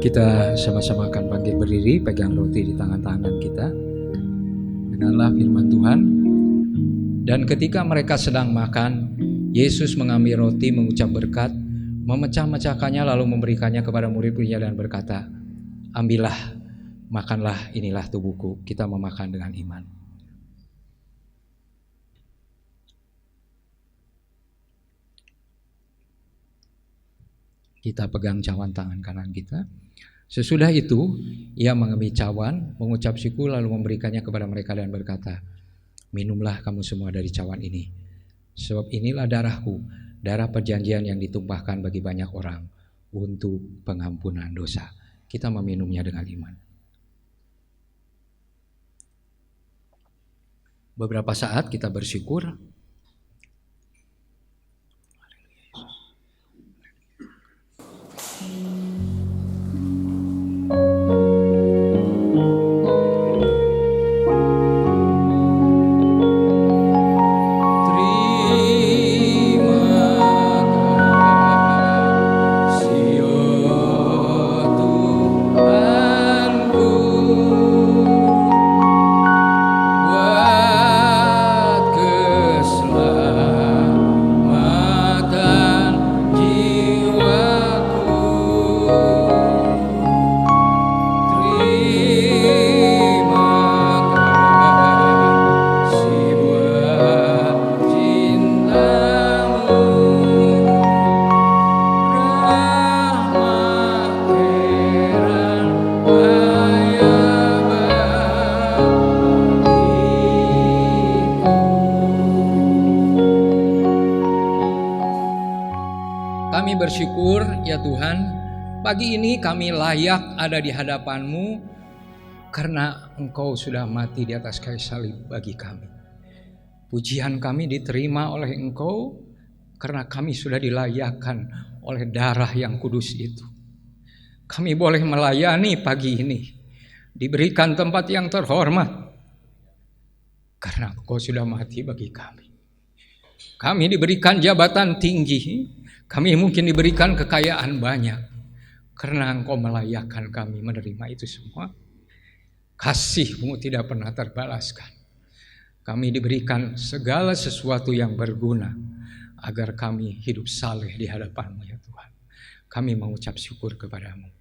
Kita sama-sama akan bangkit berdiri, pegang roti di tangan-tangan kita. Dengarlah firman Tuhan. Dan ketika mereka sedang makan, Yesus mengambil roti, mengucap berkat, memecah-mecahkannya lalu memberikannya kepada murid-muridnya dan berkata, "Ambillah, makanlah, inilah tubuhku." Kita memakan dengan iman. Kita pegang cawan tangan kanan kita. Sesudah itu, ia mengambil cawan, mengucap syukur lalu memberikannya kepada mereka dan berkata, "Minumlah kamu semua dari cawan ini. Sebab inilah darahku, darah perjanjian yang ditumpahkan bagi banyak orang untuk pengampunan dosa." Kita meminumnya dengan iman. Beberapa saat kita bersyukur. Kami bersyukur ya Tuhan, pagi ini kami layak ada di hadapan-Mu karena Engkau sudah mati di atas kayu salib bagi kami. Pujian kami diterima oleh Engkau karena kami sudah dilayakkan oleh darah yang kudus itu. Kami boleh melayani pagi ini, diberikan tempat yang terhormat karena Engkau sudah mati bagi kami. Kami diberikan jabatan tinggi, kami mungkin diberikan kekayaan banyak karena Engkau melayakkan kami menerima itu semua. Kasih-Mu tidak pernah terbalaskan. Kami diberikan segala sesuatu yang berguna agar kami hidup saleh di hadapan-Mu ya Tuhan. Kami mengucap syukur kepada-Mu.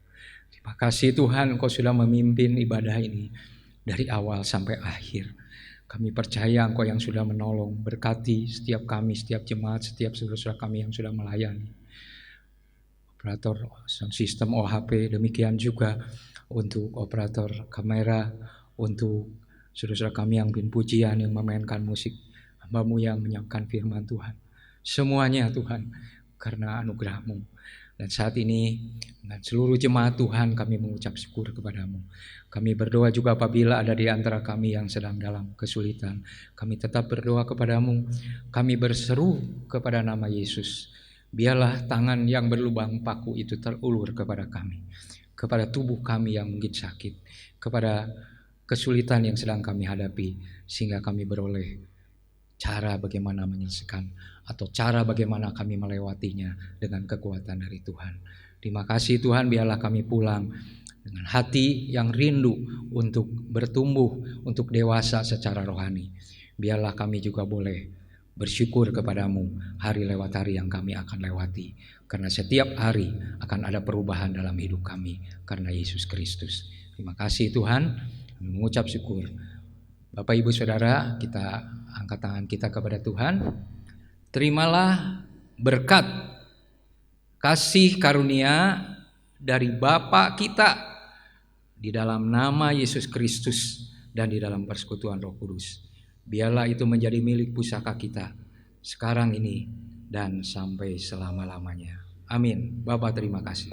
Terima kasih Tuhan, Engkau sudah memimpin ibadah ini dari awal sampai akhir. Kami percaya Engkau yang sudah menolong, berkati setiap kami, setiap jemaat, setiap saudara-saudara kami yang sudah melayani. Operator sound system OHP, demikian juga untuk operator kamera, untuk saudara-saudara kami yang bikin pujian, yang memainkan musik, hamba-Mu yang menyiapkan firman Tuhan. Semuanya Tuhan, karena anugerah-Mu. Dan saat ini dengan seluruh jemaat Tuhan kami mengucap syukur kepada-Mu. Kami berdoa juga apabila ada di antara kami yang sedang dalam kesulitan. Kami tetap berdoa kepada-Mu. Kami berseru kepada nama Yesus. Biarlah tangan yang berlubang paku itu terulur kepada kami. Kepada tubuh kami yang mungkin sakit. Kepada kesulitan yang sedang kami hadapi. Sehingga kami beroleh cara bagaimana menyelesaikan atau cara bagaimana kami melewatinya dengan kekuatan dari Tuhan. Terima kasih Tuhan, biarlah kami pulang dengan hati yang rindu untuk bertumbuh, untuk dewasa secara rohani. Biarlah kami juga boleh bersyukur kepadamu hari lewat hari yang kami akan lewati. Karena setiap hari akan ada perubahan dalam hidup kami karena Yesus Kristus. Terima kasih Tuhan, kami mengucap syukur. Bapak Ibu Saudara, kita angkat tangan kita kepada Tuhan. Terimalah berkat kasih karunia dari Bapa kita di dalam nama Yesus Kristus dan di dalam persekutuan Roh Kudus. Biarlah itu menjadi milik pusaka kita sekarang ini dan sampai selama-lamanya. Amin. Bapa terima kasih.